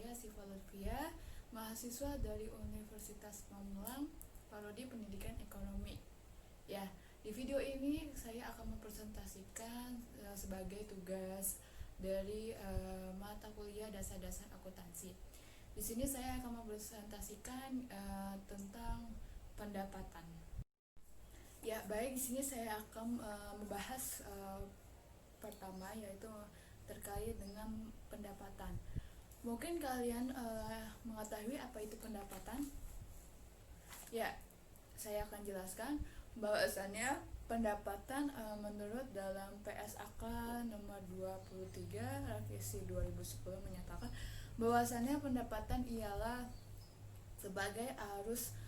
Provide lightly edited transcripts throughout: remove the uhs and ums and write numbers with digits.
saya Siva Lutfia, mahasiswa dari Universitas Mamulang, Prodi Pendidikan Ekonomi. Ya, di video ini saya akan mempresentasikan sebagai tugas dari mata kuliah dasar-dasar akuntansi. Di sini saya akan mempresentasikan tentang pendapatan. Ya, baik, di sini saya akan membahas pertama, yaitu terkait dengan pendapatan. Mungkin kalian mengetahui apa itu pendapatan? Ya, saya akan jelaskan bahwasannya pendapatan menurut dalam PSAK nomor 23 revisi 2010 menyatakan bahwasannya pendapatan ialah sebagai arus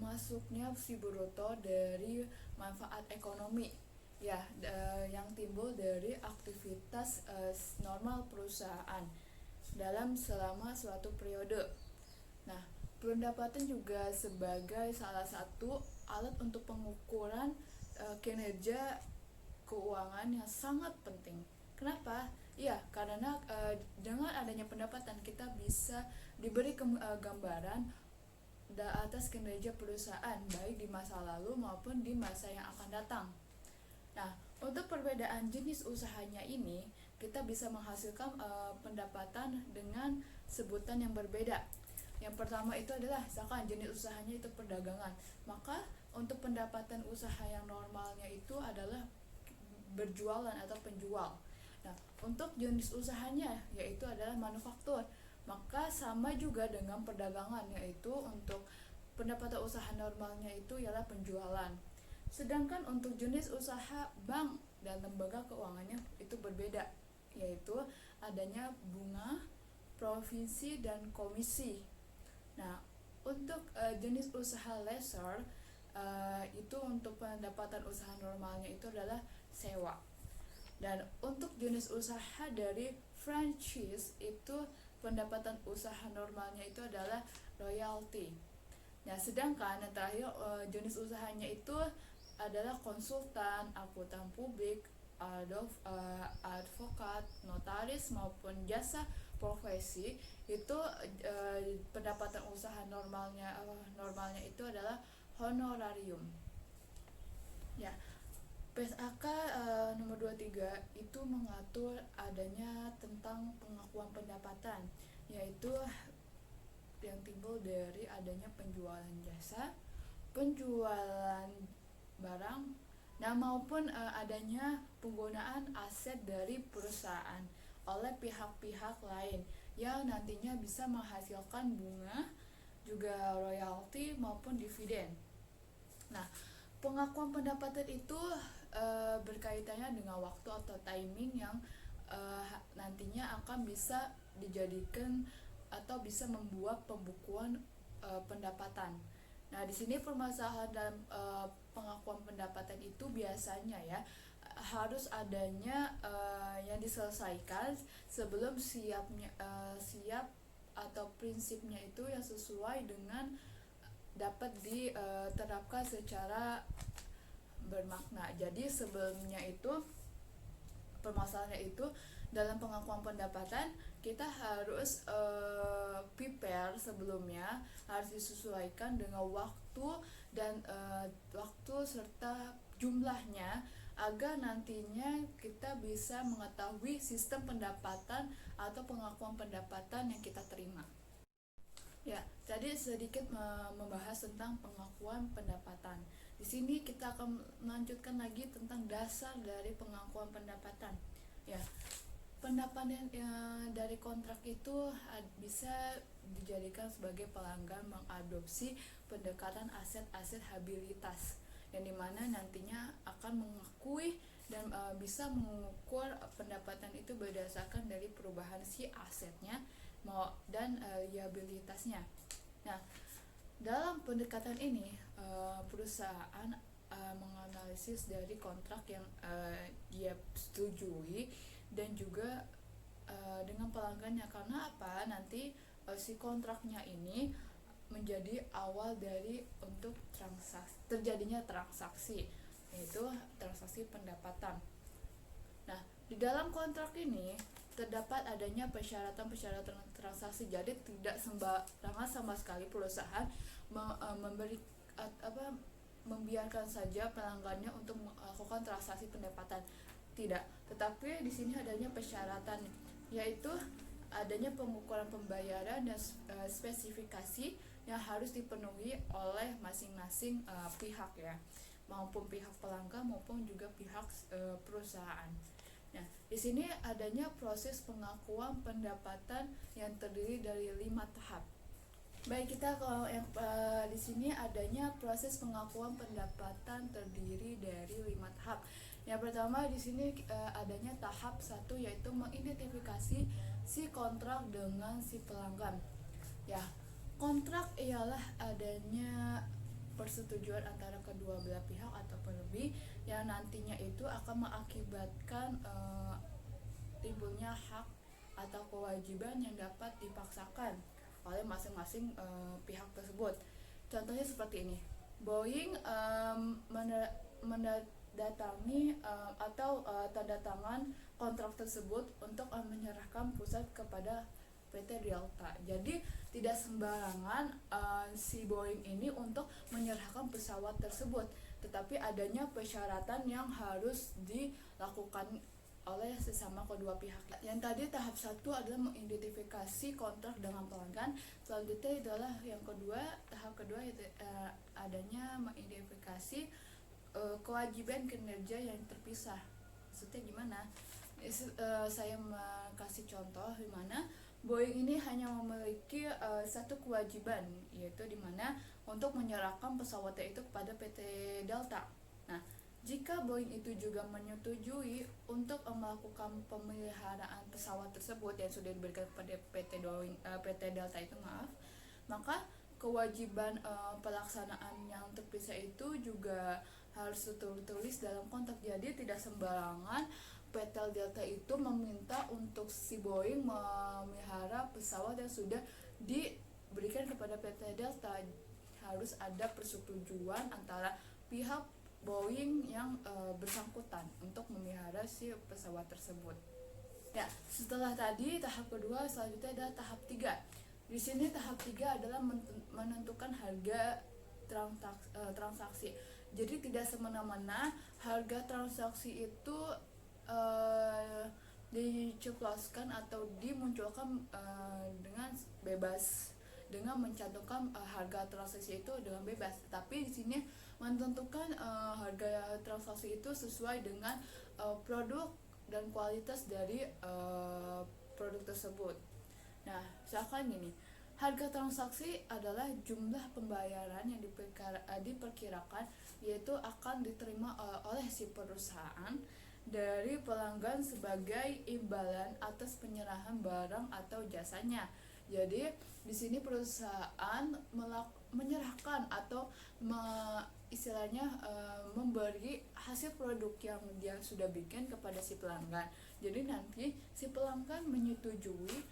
masuknya si bruto dari manfaat ekonomi yang timbul dari aktivitas normal perusahaan dalam selama suatu periode. Nah, pendapatan juga sebagai salah satu alat untuk pengukuran kinerja keuangan yang sangat penting. Kenapa? Ya, karena dengan adanya pendapatan kita bisa diberi gambaran atas kinerja perusahaan baik di masa lalu maupun di masa yang akan datang. Nah, untuk perbedaan jenis usahanya ini, kita bisa menghasilkan pendapatan dengan sebutan yang berbeda. Yang pertama itu adalah misalkan jenis usahanya itu perdagangan. Maka untuk pendapatan usaha yang normalnya itu adalah berjualan atau penjual. Nah, untuk jenis usahanya yaitu adalah manufaktur. Maka sama juga dengan perdagangan, yaitu untuk pendapatan usaha normalnya itu ialah penjualan. Sedangkan untuk jenis usaha bank dan lembaga keuangannya itu berbeda, yaitu adanya bunga, provisi, dan komisi. Nah, untuk jenis usaha leisure itu untuk pendapatan usaha normalnya itu adalah sewa. Dan untuk jenis usaha dari franchise itu pendapatan usaha normalnya itu adalah royalti. Nah, sedangkan yang terakhir jenis usahanya itu adalah konsultan, akuntan publik, advokat, notaris maupun jasa profesi. Itu pendapatan usaha normalnya itu adalah honorarium. Ya, PSAK nomor 23 itu mengatur adanya tentang pengakuan pendapatan, yaitu yang timbul dari adanya penjualan jasa, penjualan barang, maupun adanya penggunaan aset dari perusahaan oleh pihak-pihak lain yang nantinya bisa menghasilkan bunga, juga royalti maupun dividen. Nah, pengakuan pendapatan itu berkaitannya dengan waktu atau timing yang nantinya akan bisa dijadikan atau bisa membuat pembukuan pendapatan. Nah, di sini permasalahan dalam pengakuan pendapatan itu biasanya harus adanya yang diselesaikan sebelum siap atau prinsipnya itu yang sesuai dengan dapat diterapkan secara bermakna. Jadi sebelumnya itu permasalahannya itu dalam pengakuan pendapatan kita harus prepare sebelumnya, harus disesuaikan dengan waktu dan waktu serta jumlahnya agar nantinya kita bisa mengetahui sistem pendapatan atau pengakuan pendapatan yang kita terima. Ya, tadi sedikit membahas tentang pengakuan pendapatan. Di sini kita akan melanjutkan lagi tentang dasar dari pengakuan pendapatan. Ya, pendapatan dari kontrak itu bisa dijadikan sebagai pelanggan mengadopsi pendekatan aset-aset habilitas, yang dimana nantinya akan mengakui dan bisa mengukur pendapatan itu berdasarkan dari perubahan si asetnya dan liabilitasnya. Nah, dalam pendekatan ini perusahaan menganalisis dari kontrak yang dia setujui dan juga dengan pelanggannya. Karena apa? Nanti si kontraknya ini menjadi awal dari untuk terjadinya transaksi, yaitu transaksi pendapatan. Nah, di dalam kontrak ini terdapat adanya persyaratan transaksi. Jadi tidak sembarangan sama sekali perusahaan memberi membiarkan saja pelanggannya untuk melakukan transaksi pendapatan. Tidak, tetapi di sini adanya persyaratan, yaitu adanya pengukuran pembayaran dan spesifikasi yang harus dipenuhi oleh masing-masing pihak ya, maupun pihak pelanggan maupun juga pihak perusahaan. Nah, di sini adanya proses pengakuan pendapatan yang terdiri dari 5 tahap. Baik, kita kalau yang di sini adanya proses pengakuan pendapatan terdiri dari 5 tahap. Yang pertama di sini adanya tahap 1, yaitu mengidentifikasi si kontrak dengan si pelanggan. Ya, kontrak ialah adanya persetujuan antara kedua belah pihak ataupun lebih yang nantinya itu akan mengakibatkan timbulnya hak atau kewajiban yang dapat dipaksakan oleh masing-masing pihak tersebut. Contohnya seperti ini, Boeing mendatangi atau tanda tangan kontrak tersebut untuk menyerahkan pusat kepada PT Delta. Jadi tidak sembarangan si Boeing ini untuk menyerahkan pesawat tersebut, tetapi adanya persyaratan yang harus dilakukan oleh sesama kedua pihak. Yang tadi tahap 1 adalah mengidentifikasi kontrak dengan pelanggan. Selanjutnya adalah yang kedua, tahap kedua yaitu adanya mengidentifikasi kewajiban kinerja yang terpisah. Maksudnya gimana? Saya kasih contoh di mana Boeing ini hanya memiliki satu kewajiban, yaitu di mana untuk menyerahkan pesawatnya itu kepada PT Delta. Nah, jika Boeing itu juga menyetujui untuk melakukan pemeliharaan pesawat tersebut yang sudah diberikan kepada PT Delta itu, maka kewajiban pelaksanaan yang terpisah itu juga harus tertulis dalam kontrak. Jadi tidak sembarangan PT Delta itu meminta untuk si Boeing memelihara pesawat yang sudah diberikan kepada PT Delta. Harus ada persetujuan antara pihak Boeing yang bersangkutan untuk memelihara si pesawat tersebut. Ya, setelah tadi tahap kedua, selanjutnya adalah tahap 3. Di sini tahap 3 adalah menentukan harga transaksi. Jadi tidak semena-mena harga transaksi itu diceploskan atau dimunculkan dengan bebas, dengan mencantumkan harga transaksi itu dengan bebas. Tapi di sini menentukan harga transaksi itu sesuai dengan produk dan kualitas dari produk tersebut. Nah, misalkan gini, harga transaksi adalah jumlah pembayaran yang diperkirakan yaitu akan diterima oleh si perusahaan dari pelanggan sebagai imbalan atas penyerahan barang atau jasanya. Jadi di sini perusahaan menyerahkan atau istilahnya memberi hasil produk yang dia sudah bikin kepada si pelanggan. Jadi nanti si pelanggan menyetujui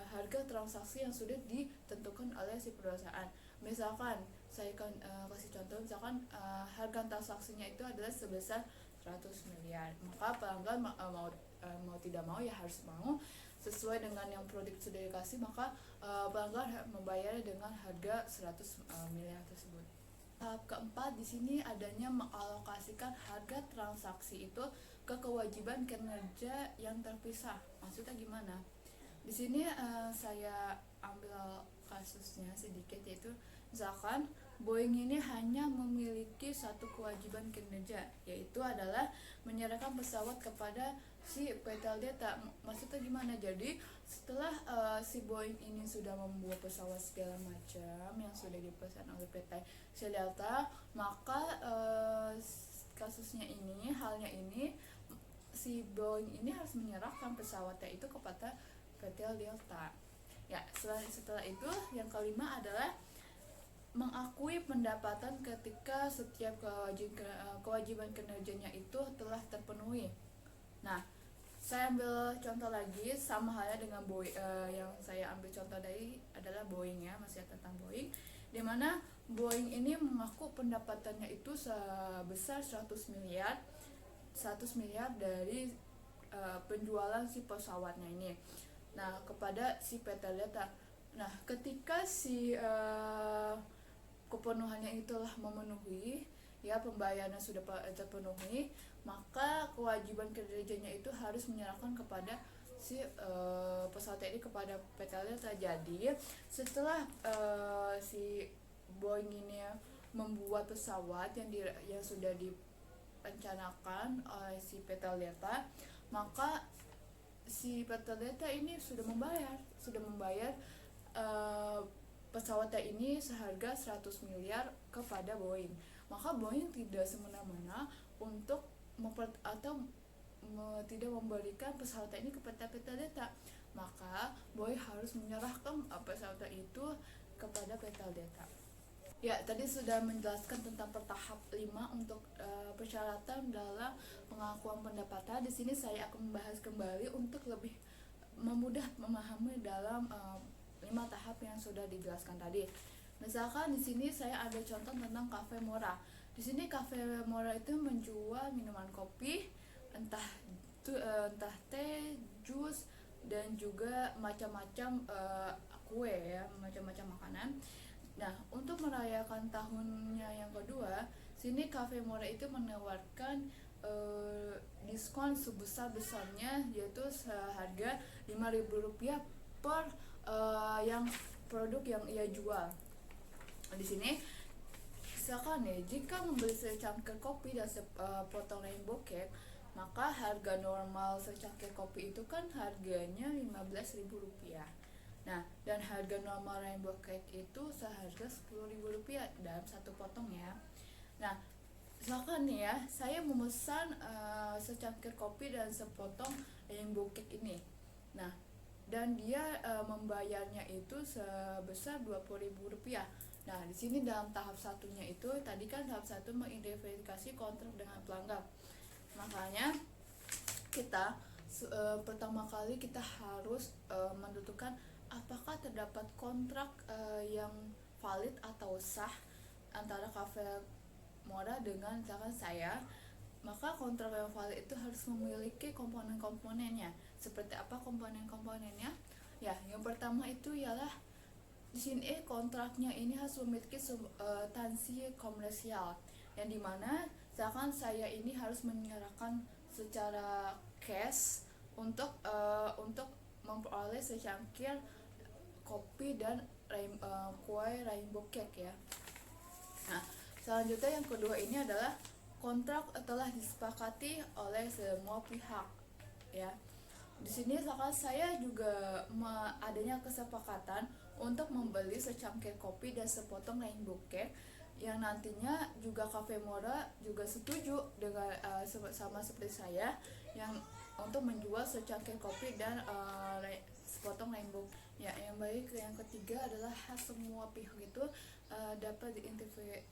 harga transaksi yang sudah ditentukan oleh si perusahaan. Misalkan saya akan kasih contoh, misalkan harga transaksinya itu adalah sebesar 100 miliar, maka pelanggan mau tidak mau ya harus mau sesuai dengan yang produk sudah dikasih, maka pelanggan membayar dengan harga 100 miliar tersebut. Tahap keempat di sini adanya mengalokasikan harga transaksi itu ke kewajiban kinerja yang terpisah. Maksudnya gimana? Di sini saya ambil kasusnya sedikit, yaitu misalkan Boeing ini hanya memiliki satu kewajiban kinerja, yaitu adalah menyerahkan pesawat kepada si PT Delta. Maksudnya gimana? Jadi setelah si Boeing ini sudah membuat pesawat segala macam yang sudah dipesan oleh PT Delta, maka halnya ini si Boeing ini harus menyerahkan pesawatnya itu kepada PT Delta. Ya, setelah itu yang kelima adalah mengakui pendapatan ketika setiap kewajiban kinerjanya itu telah terpenuhi. Nah, saya ambil contoh lagi sama halnya dengan Boeing. Yang saya ambil contoh dari adalah Boeing ya, masih tentang Boeing, di mana Boeing ini mengaku pendapatannya itu sebesar 100 miliar dari penjualan si pesawatnya ini. Nah, kepada si PT Delta. Nah, ketika si kepenuhannya itulah memenuhi, ya pembayarannya sudah terpenuhi, maka kewajiban kerjanya itu harus menyerahkan kepada si pesawat ini kepada PT Delta. Jadi setelah si Boeing ini membuat pesawat yang sudah direncanakan oleh si PT Delta, maka si PT Delta ini sudah membayar pesawatnya ini seharga 100 miliar kepada Boeing. Maka Boeing tidak semena-mena untuk tidak memberikan pesawat ini kepada PT Delta. Maka Boeing harus menyerahkan pesawat itu kepada PT Delta. Ya, tadi sudah menjelaskan tentang tahap 5 untuk persyaratan dalam pengakuan pendapatan. Di sini saya akan membahas kembali untuk lebih memudah memahami dalam 5 tahap yang sudah dijelaskan tadi. Misalkan di sini saya ada contoh tentang Cafe Mora. Di sini Cafe Mora itu menjual minuman kopi, entah teh, jus, dan juga macam-macam kue ya, macam-macam makanan. Nah, untuk merayakan tahunnya yang kedua, sini Cafe Mora itu menawarkan diskon sebesar-besarnya, yaitu seharga Rp5.000 per yang produk yang ia jual. Di sini misalkan nih, jika membeli secangkir kopi dan sepotong rainbow cake, maka harga normal secangkir kopi itu kan harganya Rp15.000. Nah, dan harga normal rainbow cake itu seharga Rp10.000 dalam satu potong ya. Nah, misalkan nih ya, saya memesan secangkir kopi dan sepotong rainbow cake ini. Nah, dan dia membayarnya itu sebesar Rp20.000. Nah, di sini dalam tahap satunya itu tadi kan tahap 1 mengidentifikasi kontrak dengan pelanggan. Makanya kita pertama kali kita harus menentukan apakah terdapat kontrak yang valid atau sah antara Cafe Mora dengan misalkan saya. Maka kontrak yang valid itu harus memiliki komponen-komponennya. Seperti apa komponen-komponennya? Ya, yang pertama itu ialah di sini kontraknya ini harus memiliki substansi komersial, yang dimana misalkan saya ini harus menyerahkan secara cash untuk memperoleh secangkir kopi dan kue rainbow cake ya. Nah, selanjutnya yang kedua ini adalah kontrak telah disepakati oleh semua pihak ya. Di sini saya juga adanya kesepakatan untuk membeli secangkir kopi dan sepotong rainbow cake, yang nantinya juga Cafe Mora juga setuju dengan sama seperti saya yang untuk menjual secangkir kopi dan sepotong rainbow. Ya, yang baik yang ketiga adalah semua pihak itu dapat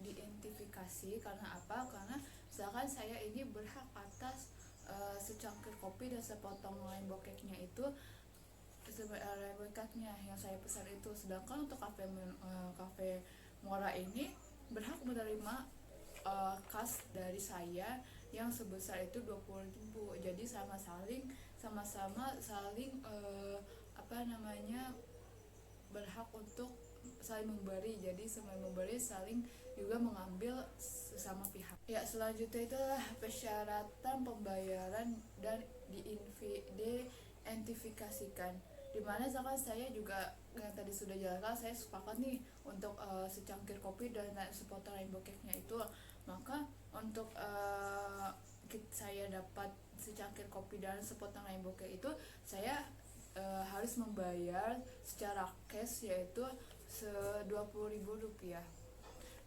diidentifikasi. Karena apa? Karena misalkan saya ini berhak atas secangkir kopi dan sepotong rainbow cake-nya itu, rainbow cake-nya yang saya pesan itu. Sedangkan untuk Cafe Mora ini berhak menerima kas dari saya yang sebesar itu 20.000. Jadi sama-sama saling berhak untuk saling memberi. Jadi saling memberi, saling juga mengambil sesama pihak. Ya, selanjutnya itulah persyaratan pembayaran dan diidentifikasikan. Dimana misalkan saya juga yang tadi sudah jelaskan, saya sepakat nih untuk secangkir kopi dan sepotong rainbow cake-nya itu. Maka untuk saya dapat secangkir kopi dan sepotong rainbow cake itu, saya harus membayar secara cash, yaitu Rp20.000.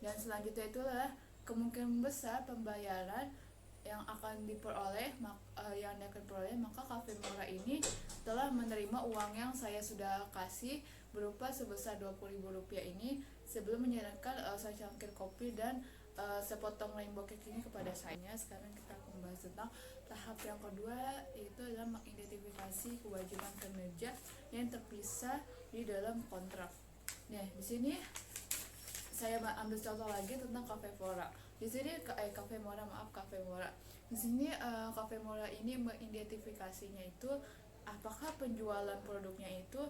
Dan selanjutnya itulah kemungkinan besar pembayaran yang akan diperoleh, maka Cafe Mora ini telah menerima uang yang saya sudah kasih berupa sebesar Rp20.000 ini sebelum menyerahkan secangkir kopi dan sepotong rainbow cake ini kepada saya. Sekarang kita akan membahas tentang tahap yang kedua, yaitu adalah mengidentifikasi kewajiban kinerja yang terpisah di dalam kontrak. Nah, di sini saya ambil contoh lagi tentang Cafe Mora. Di sini Cafe Mora. Di sini Cafe Mola ini mengidentifikasinya itu apakah penjualan produknya itu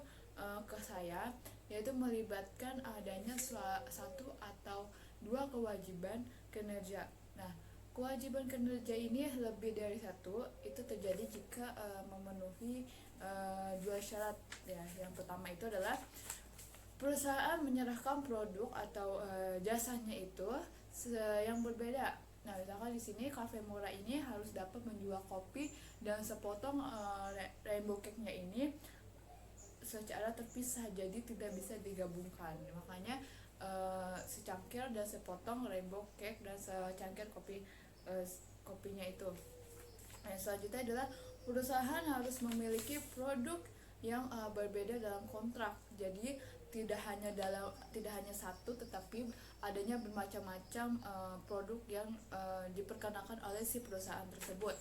ke saya, yaitu melibatkan adanya satu atau dua kewajiban kinerja. Nah, kewajiban kinerja ini lebih dari satu itu terjadi jika memenuhi dua syarat ya. Yang pertama itu adalah perusahaan menyerahkan produk atau jasanya itu yang berbeda. Nah, misalkan di sini Cafe Mora ini harus dapat menjual kopi dan sepotong rainbow cake-nya ini secara terpisah, jadi tidak bisa digabungkan. Makanya secangkir dan sepotong rainbow cake dan secangkir kopinya itu. Nah, selanjutnya adalah perusahaan harus memiliki produk yang berbeda dalam kontrak. Jadi tidak hanya satu, tetapi adanya bermacam-macam produk yang diperkenakan oleh si perusahaan tersebut.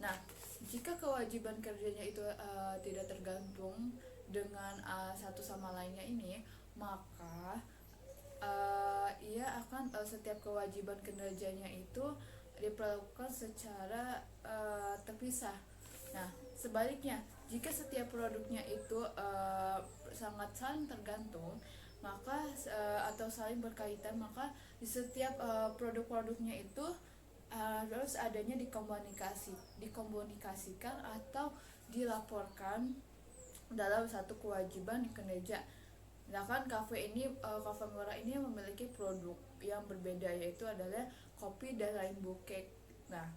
Nah, jika kewajiban kerjanya itu tidak tergantung dengan satu sama lainnya ini, maka ia akan setiap kewajiban kinerjanya itu diperlakukan secara terpisah. Nah, sebaliknya, jika setiap produknya itu sangat saling tergantung, maka atau saling berkaitan, maka di setiap produk-produknya itu harus adanya dikomunikasikan atau dilaporkan dalam satu kewajiban kinerja. Misalkan Cafe Mora ini memiliki produk yang berbeda, yaitu adalah kopi dan rainbow cake. Nah,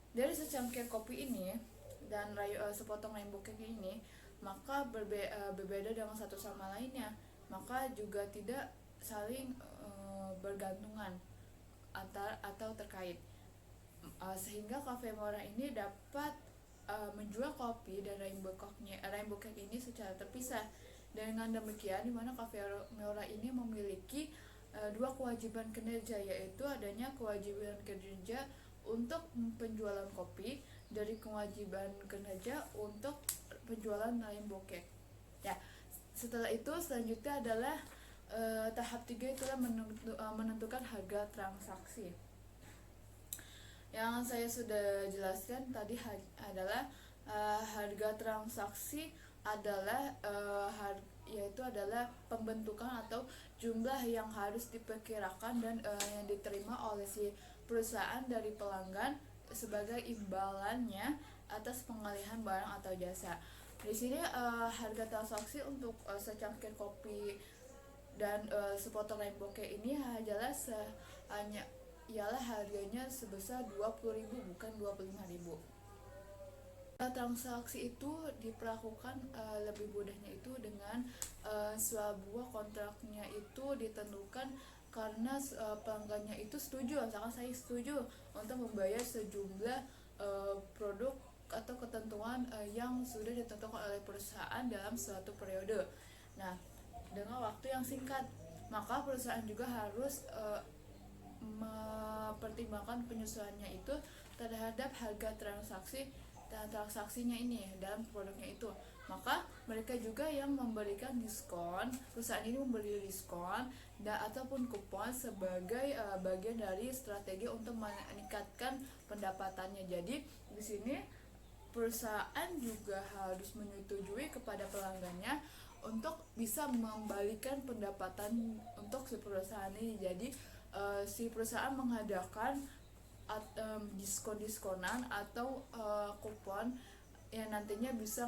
dari secangkir kopi ini dan sepotong rainbow cake ini, maka berbeda dengan satu sama lainnya, maka juga tidak saling bergantungan atau terkait, sehingga Cafe Mora ini dapat menjual kopi dan rainbow cake ini secara terpisah. Dengan demikian, di mana Cafe Mora ini memiliki dua kewajiban kinerja, yaitu adanya kewajiban kinerja untuk penjualan kopi dari kewajiban kinerja untuk penjualan rainbow cake. Ya, setelah itu selanjutnya adalah tahap 3, itulah menentukan harga transaksi. Yang saya sudah jelaskan tadi adalah harga transaksi adalah yaitu adalah pembentukan atau jumlah yang harus diperkirakan dan yang diterima oleh si perusahaan dari pelanggan sebagai imbalannya atas pengalihan barang atau jasa. Di sini harga transaksi untuk secangkir kopi dan sepotong rainbow cake ini ialah harganya sebesar 20.000, bukan 25.000. Transaksi itu diperlakukan lebih mudahnya itu dengan sebuah kontraknya itu ditentukan karena pelanggannya itu setuju. Misalkan saya setuju untuk membayar sejumlah produk atau ketentuan yang sudah ditentukan oleh perusahaan dalam suatu periode. Nah, dengan waktu yang singkat, maka perusahaan juga harus mempertimbangkan penyesuaiannya itu terhadap harga transaksinya ini dalam produknya itu. Maka mereka juga yang memberikan diskon, perusahaan ini memberi diskon ataupun kupon sebagai bagian dari strategi untuk meningkatkan pendapatannya. Jadi di sini perusahaan juga harus menyetujui kepada pelanggannya untuk bisa membalikan pendapatan untuk si perusahaan ini. Jadi si perusahaan mengadakan diskon-diskonan atau kupon yang nantinya bisa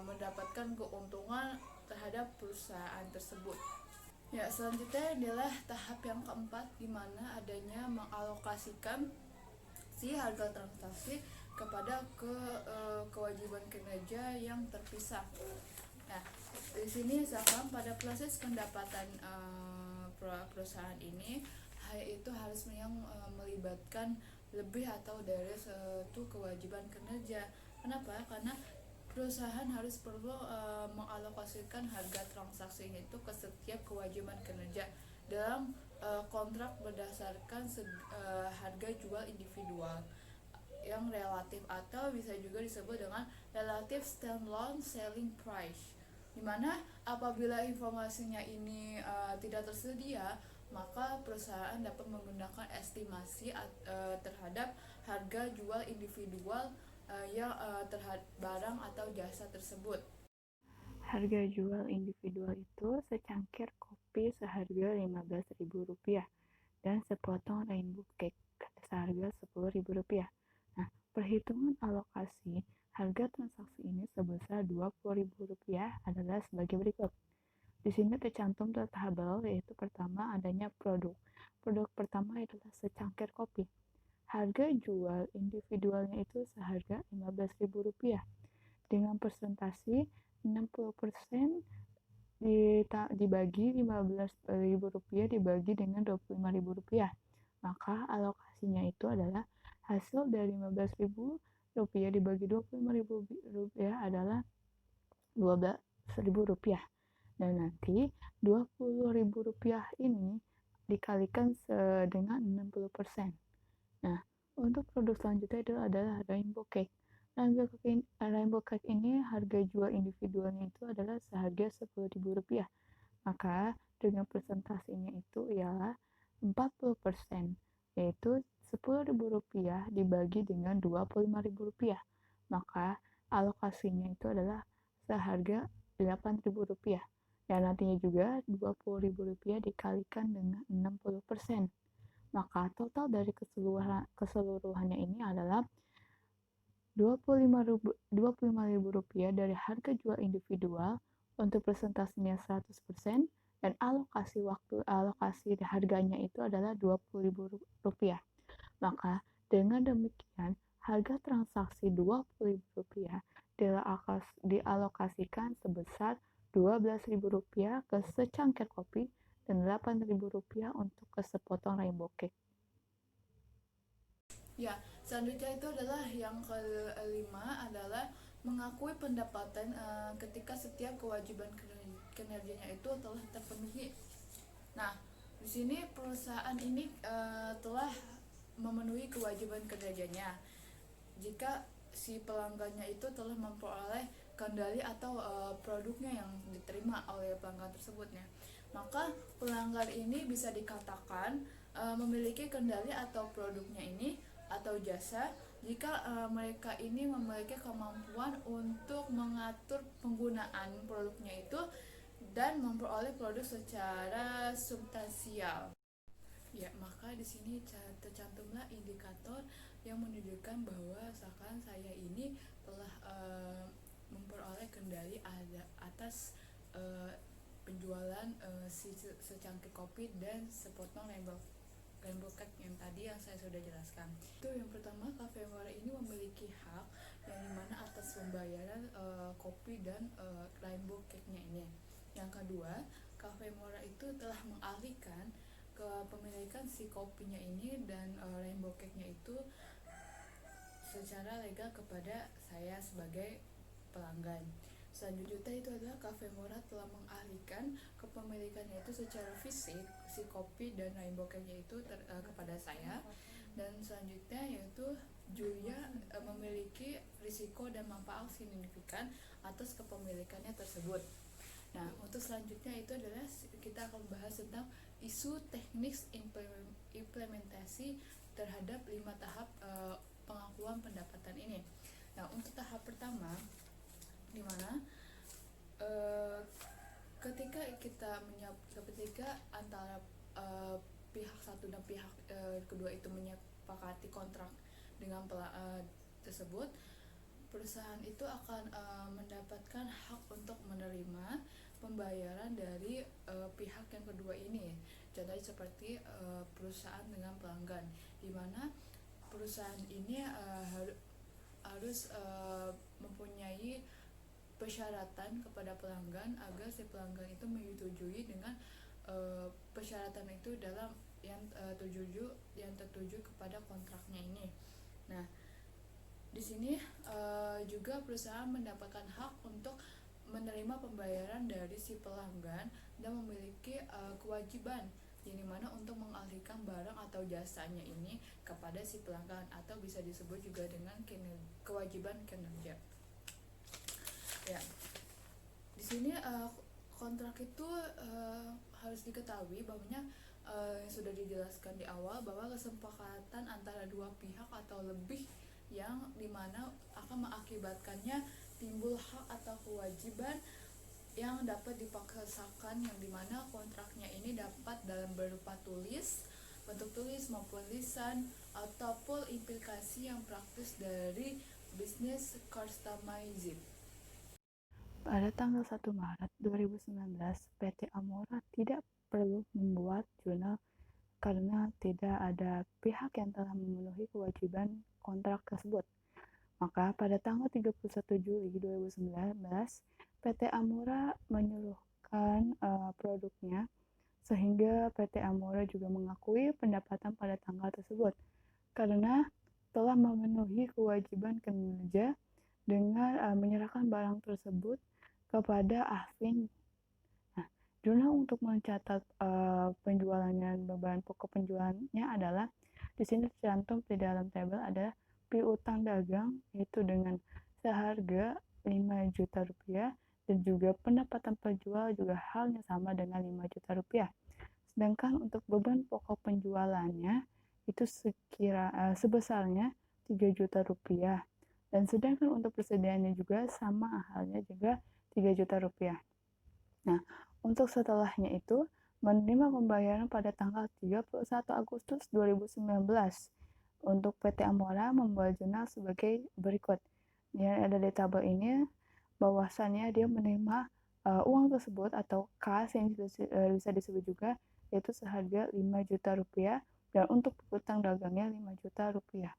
mendapatkan keuntungan terhadap perusahaan tersebut. Ya, selanjutnya adalah tahap yang keempat, di mana adanya mengalokasikan si harga transaksi kepada kewajiban kinerja yang terpisah. Nah, di sini misalkan pada proses pendapatan perusahaan ini itu harus melibatkan lebih atau dari satu kewajiban kinerja. Kenapa? Karena perusahaan harus perlu mengalokasikan harga transaksi itu ke setiap kewajiban kinerja dalam kontrak berdasarkan harga jual individual yang relatif, atau bisa juga disebut dengan relative standalone selling price, dimana apabila informasinya ini tidak tersedia, maka perusahaan dapat menggunakan estimasi terhadap harga jual individual yang terhadap barang atau jasa tersebut. Harga jual individual itu secangkir kopi seharga Rp15.000 dan sepotong rainbow cake seharga Rp10.000. Nah, perhitungan alokasi harga transaksi ini sebesar Rp20.000 adalah sebagai berikut. Di sini tercantum tabel, yaitu pertama adanya produk. Produk pertama adalah secangkir kopi. Harga jual individualnya itu seharga Rp15.000 dengan presentasi 60% dibagi Rp15.000 dibagi dengan Rp25.000, maka alokasinya itu adalah hasil dari Rp15.000 dibagi Rp25.000 adalah Rp12.000. Dan nanti Rp20.000 ini dikalikan dengan 60%. Nah, untuk produk selanjutnya itu adalah rainbow cake. Rainbow cake ini harga jual individualnya itu adalah seharga Rp10.000. Maka dengan presentasinya itu ialah 40%, yaitu Rp10.000 dibagi dengan Rp25.000. Maka alokasinya itu adalah seharga Rp8.000. Dan nantinya juga Rp20.000 dikalikan dengan 60%. Maka total dari keseluruhannya ini adalah Rp25.000 dari harga jual individual untuk presentasinya 100% dan alokasi harganya itu adalah Rp20.000. Maka dengan demikian harga transaksi Rp20.000 dialokasikan sebesar Rp12.000 ke secangkir kopi dan Rp8.000 untuk ke sepotong rainbow cake. Ya, selanjutnya itu adalah yang kelima adalah mengakui pendapatan ketika setiap kewajiban kinerjanya itu telah terpenuhi. Nah, di sini perusahaan ini telah memenuhi kewajiban kinerjanya jika si pelanggannya itu telah memperoleh kendali atau produknya yang diterima oleh pelanggan tersebutnya. Maka pelanggan ini bisa dikatakan memiliki kendali atau produknya ini atau jasa jika mereka ini memiliki kemampuan untuk mengatur penggunaan produknya itu dan memperoleh produk secara substansial. Ya, maka di sini tercantumlah indikator yang menunjukkan bahwa misalkan saya ini telah memperoleh kendali atas penjualan secangkir kopi dan sepotong rainbow cake yang tadi yang saya sudah jelaskan. Itu yang pertama, Cafe Mora ini memiliki hak yang dimana atas pembayaran kopi dan rainbow cake-nya ini. Yang kedua, Cafe Mora itu telah mengalihkan kepemilikan si kopinya ini dan rainbow cake-nya itu secara legal kepada saya sebagai pelanggan. Selanjutnya itu adalah Cafe Mora telah mengalihkan kepemilikannya itu secara fisik si kopi dan rainbow cake-nya itu kepada saya. Dan selanjutnya yaitu Julia memiliki risiko dan manfaat signifikan atas kepemilikannya tersebut. Nah, untuk selanjutnya itu adalah kita akan membahas tentang isu teknis implementasi terhadap 5 tahap pengakuan pendapatan ini. Nah, untuk tahap pertama, di mana ketika antara pihak satu dan pihak kedua itu menyepakati kontrak dengan tersebut, perusahaan itu akan mendapatkan hak untuk menerima pembayaran dari pihak yang kedua ini. Contohnya seperti perusahaan dengan pelanggan, di mana perusahaan ini harus mempunyai persyaratan kepada pelanggan agar si pelanggan itu menyetujui dengan persyaratan itu dalam yang tertuju kepada kontraknya ini. Nah, di sini juga perusahaan mendapatkan hak untuk menerima pembayaran dari si pelanggan dan memiliki kewajiban yang dimana untuk mengalihkan barang atau jasanya ini kepada si pelanggan atau bisa disebut juga dengan kewajiban kinerja. Ya, di sini kontrak itu harus diketahui bahwanya yang sudah dijelaskan di awal bahwa kesepakatan antara dua pihak atau lebih yang dimana akan mengakibatkannya timbul hak atau kewajiban yang dapat dipaksakan, yang dimana kontraknya ini dapat dalam berupa tulis, bentuk tulis maupun lisan, ataupun implikasi yang praktis dari bisnis customized. Pada tanggal 1 Maret 2019, PT Amora tidak perlu membuat jurnal karena tidak ada pihak yang telah memenuhi kewajiban kontrak tersebut. Maka pada tanggal 31 Juli 2019, PT Amora menyuruhkan produknya, sehingga PT Amora juga mengakui pendapatan pada tanggal tersebut karena telah memenuhi kewajiban kinerja dengan menyerahkan barang tersebut kepada Afin. Nah, jurnal untuk mencatat penjualannya, beban pokok penjualannya adalah di sini tercantum di dalam tabel adalah piutang dagang, yaitu dengan seharga 5 juta rupiah, dan juga pendapatan penjual juga halnya sama dengan 5 juta rupiah. Sedangkan untuk beban pokok penjualannya itu sebesarnya 3 juta rupiah. Dan sedangkan untuk persediaannya juga sama halnya juga 3 juta rupiah. Nah, untuk setelahnya itu menerima pembayaran pada tanggal 31 Agustus 2019. Untuk PT Amora membuat jurnal sebagai berikut. Yang ada di tabel ini bahwasannya dia menerima uang tersebut atau kas yang bisa disebut juga, yaitu seharga 5 juta rupiah, dan untuk piutang dagangnya 5 juta rupiah.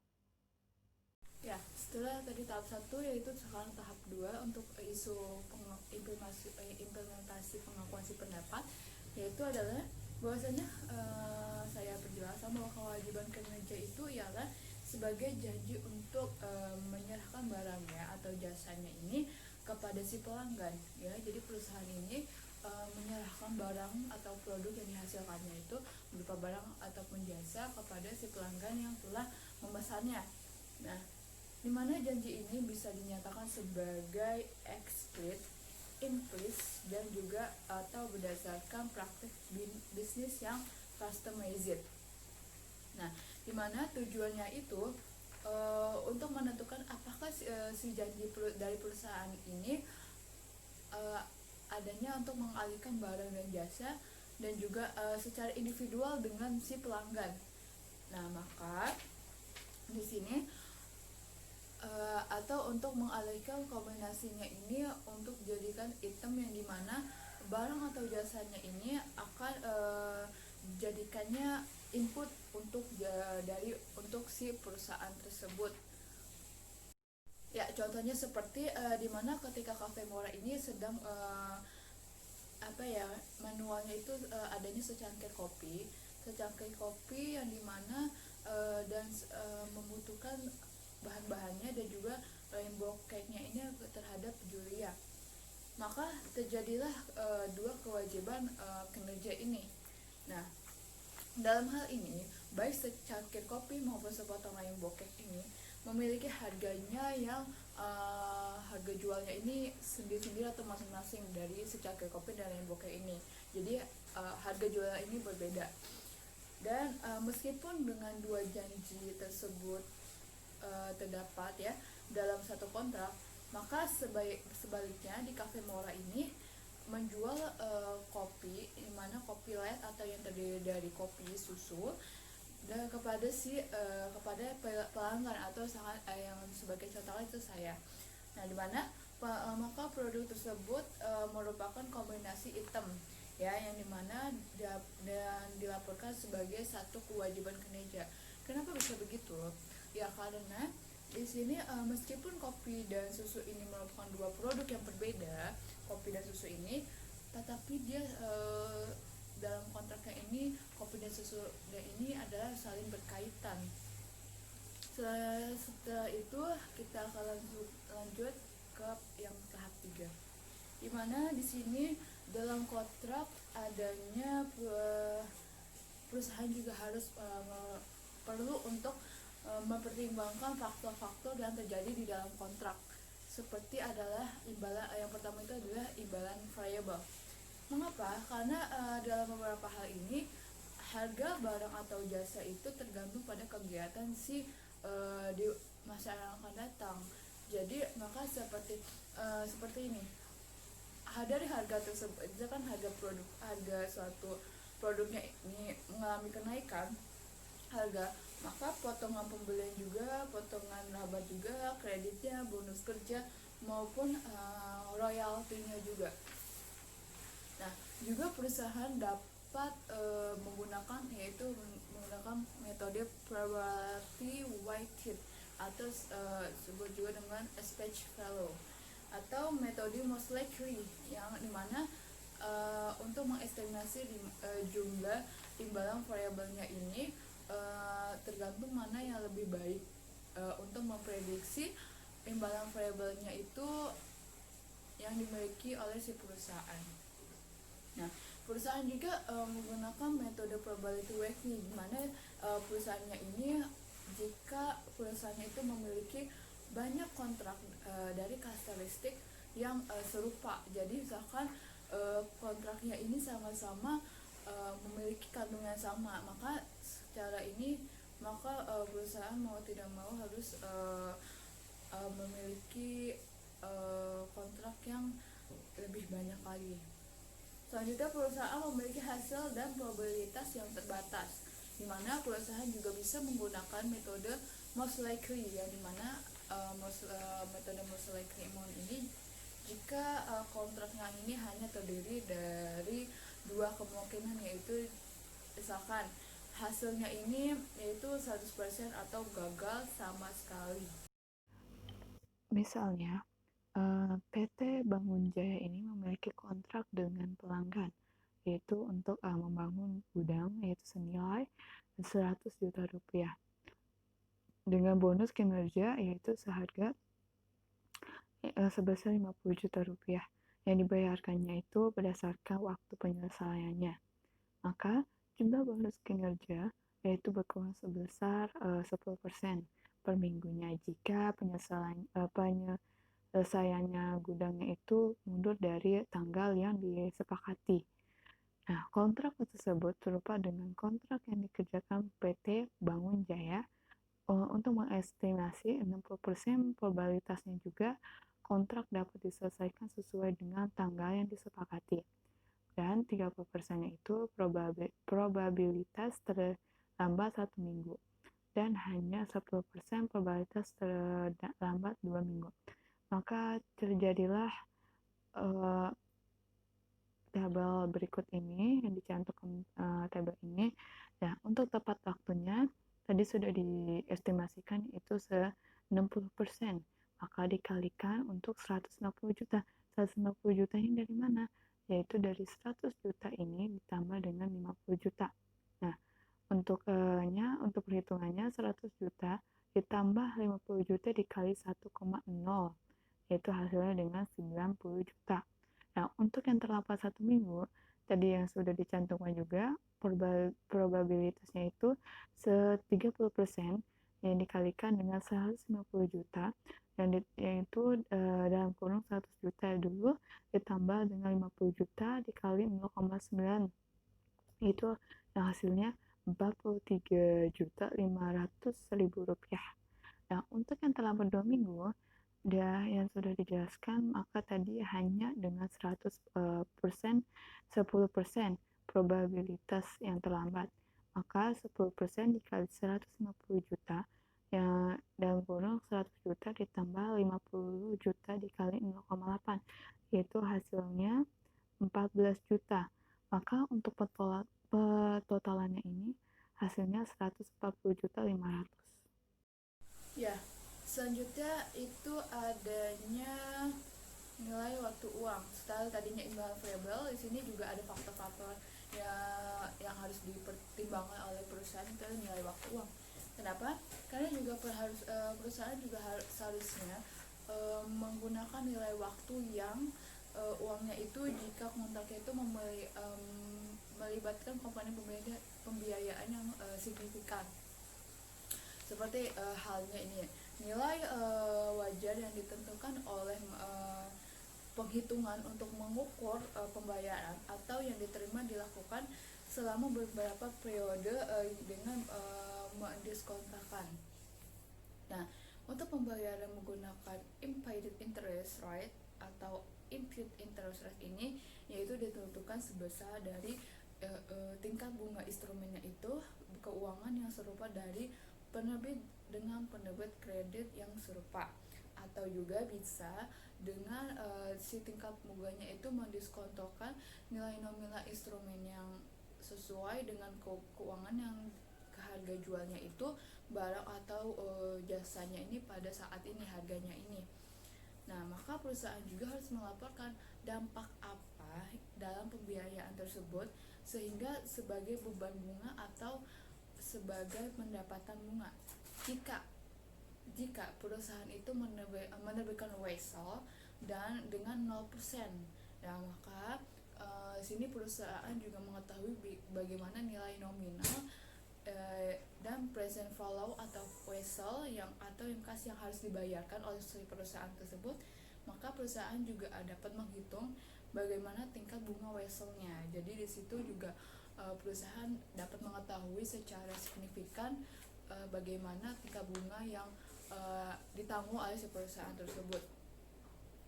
Ya, setelah tadi tahap 1, yaitu sekarang tahap 2 untuk isu implementasi pengakuan si pendapat, yaitu adalah bahwasanya saya perjelaskan bahwa kewajiban kinerja itu ialah sebagai janji untuk menyerahkan barangnya atau jasanya ini kepada si pelanggan, ya. Jadi perusahaan ini menyerahkan barang atau produk yang dihasilkannya itu berupa barang ataupun jasa kepada si pelanggan yang telah memesannya. Nah, di mana janji ini bisa dinyatakan sebagai explicit, implicit, dan juga atau berdasarkan praktik bisnis yang customized. Nah, di mana tujuannya itu untuk menentukan apakah si janji dari perusahaan ini adanya untuk mengalihkan barang dan jasa, dan juga secara individual dengan si pelanggan. Nah, maka di sini atau untuk mengalihkan kombinasinya ini untuk jadikan item yang dimana barang atau jasanya ini akan jadikannya input untuk untuk si perusahaan tersebut. Ya, contohnya seperti dimana ketika Cafe Mora ini sedang manualnya itu adanya secangkir kopi yang dimana dan membutuhkan bahan-bahannya dan juga rainbow cake-nya ini terhadap Julia. Maka terjadilah dua kewajiban kinerja ini. Nah, dalam hal ini baik secangkir kopi maupun sepotong rainbow cake ini memiliki harganya yang harga jualnya ini sendiri-sendiri atau masing-masing dari secangkir kopi dan rainbow cake ini. Jadi harga jualnya ini berbeda. Dan meskipun dengan dua janji tersebut terdapat ya dalam satu kontrak, maka sebaliknya di Cafe Mora ini menjual kopi, di mana kopi light atau yang terdiri dari kopi susu, dan kepada pelanggan atau yang sebagai contohnya itu saya. Nah, di mana maka produk tersebut merupakan kombinasi item, ya, yang dimana dan dilaporkan sebagai satu kewajiban kinerja. Kenapa bisa begitu? Ya, karena di sini meskipun kopi dan susu ini merupakan dua produk yang berbeda, kopi dan susu ini, tetapi dia dalam kontraknya ini kopi dan susu ini adalah saling berkaitan. Setelah itu kita akan lanjut ke yang tahap 3, di mana di sini dalam kontrak adanya perusahaan juga harus perlu untuk mempertimbangkan faktor-faktor yang terjadi di dalam kontrak, seperti adalah imbalan. Yang pertama itu adalah imbalan variabel. Mengapa? Karena dalam beberapa hal ini harga barang atau jasa itu tergantung pada kegiatan di masa yang akan datang. Jadi maka seperti ini, dari harga tersebut, misalkan harga suatu produknya ini mengalami kenaikan harga, maka potongan pembelian juga, potongan laba juga, kreditnya, bonus kerja maupun royaltinya juga. Nah, juga perusahaan dapat menggunakan metode probability weighted atau disebut juga dengan aspect value atau metode most likely, yang dimana untuk mengestimasi jumlah timbalan variabelnya ini tergantung mana yang lebih baik untuk memprediksi imbalan variabelnya itu yang dimiliki oleh si perusahaan. Nah, perusahaan juga menggunakan metode probability weighting, di mana perusahaannya ini, jika perusahaannya itu memiliki banyak kontrak dari karakteristik yang serupa. Jadi misalkan kontraknya ini sama-sama memiliki kandungan sama, maka secara ini perusahaan mau tidak mau harus memiliki kontrak yang lebih banyak lagi. Selanjutnya, perusahaan memiliki hasil dan probabilitas yang terbatas, di mana perusahaan juga bisa menggunakan metode most likely, yang dimana metode most likely amount ini jika kontraknya ini hanya terdiri dari dua kemungkinan, yaitu misalkan hasilnya ini yaitu 100% atau gagal sama sekali. Misalnya, PT Bangun Jaya ini memiliki kontrak dengan pelanggan, yaitu untuk membangun gudang, yaitu senilai 100 juta rupiah. Dengan bonus kinerja yaitu seharga sebesar 50 juta rupiah, yang dibayarkannya itu berdasarkan waktu penyelesaiannya. Maka jumlah bonus kinerja yaitu berkurang sebesar 10% per minggunya jika penyelesaiannya gudangnya itu mundur dari tanggal yang disepakati. Nah, kontrak tersebut serupa dengan kontrak yang dikerjakan PT Bangun Jaya. Untuk mengestimasi 60% probabilitasnya juga kontrak dapat diselesaikan sesuai dengan tanggal yang disepakati. Dan 30% itu probabilitas terlambat 1 minggu. Dan hanya 10% probabilitas terlambat 2 minggu. Maka terjadilah tabel berikut ini yang dicantumkan tabel ini. Nah, untuk tepat waktunya tadi sudah diestimasikan itu 60%, maka dikalikan untuk 160 juta. 160 juta ini dari mana? Yaitu dari 100 juta ini ditambah dengan 50 juta. Nah, untuk perhitungannya 100 juta ditambah 50 juta dikali 1,0, yaitu hasilnya dengan 90 juta. Nah, untuk yang terlambat 1 minggu, tadi yang sudah dicantumkan juga, probabilitasnya itu 30% yang dikalikan dengan 150 juta, yaitu dalam kurung 100 juta dulu, ditambah dengan 50 juta dikali 0,9, itu yang hasilnya 43.500.000 rupiah. Nah, untuk yang terlambat 2 minggu, yang sudah dijelaskan, maka tadi hanya dengan 100%, 10% probabilitas yang terlambat. Maka 10% dikali 150 juta, yang dalam kurung 100 juta ditambah 50 juta dikali 0,8, yaitu hasilnya 14 juta. Maka untuk petotalannya ini hasilnya 140.500.000. Ya, selanjutnya itu adanya nilai waktu uang. Setelah tadinya imbalan variabel, di sini juga ada faktor-faktor yang harus dipertimbangkan oleh perusahaan, itu nilai waktu uang. Kenapa? Karena juga perusahaan juga seharusnya menggunakan nilai waktu yang uangnya itu jika kontraknya itu melibatkan komponen pembiayaan yang signifikan. Seperti halnya ini, nilai wajar yang ditentukan oleh penghitungan untuk mengukur pembayaran atau yang diterima dilakukan selama beberapa periode dengan mendiskontakan. Nah, untuk pembayaran menggunakan imputed interest rate atau imputed interest rate ini yaitu ditentukan sebesar dari tingkat bunga instrumennya itu keuangan yang serupa dari penerbit dengan penerbit kredit yang serupa, atau juga bisa dengan si tingkat bunganya itu mendiskontokan nilai nominal instrumen yang sesuai dengan keuangan yang harga jualnya itu barang atau jasanya ini pada saat ini harganya ini. Nah, maka perusahaan juga harus melaporkan dampak apa dalam pembiayaan tersebut sehingga sebagai beban bunga atau sebagai pendapatan bunga. Jika perusahaan itu menerbitkan wesel dan dengan 0%, nah maka sini perusahaan juga mengetahui bagaimana nilai nominal dan present value atau wesel yang kas yang harus dibayarkan oleh si perusahaan tersebut. Maka perusahaan juga dapat menghitung bagaimana tingkat bunga weselnya. Jadi di situ juga perusahaan dapat mengetahui secara signifikan bagaimana tingkat bunga yang ditanggung oleh si perusahaan tersebut.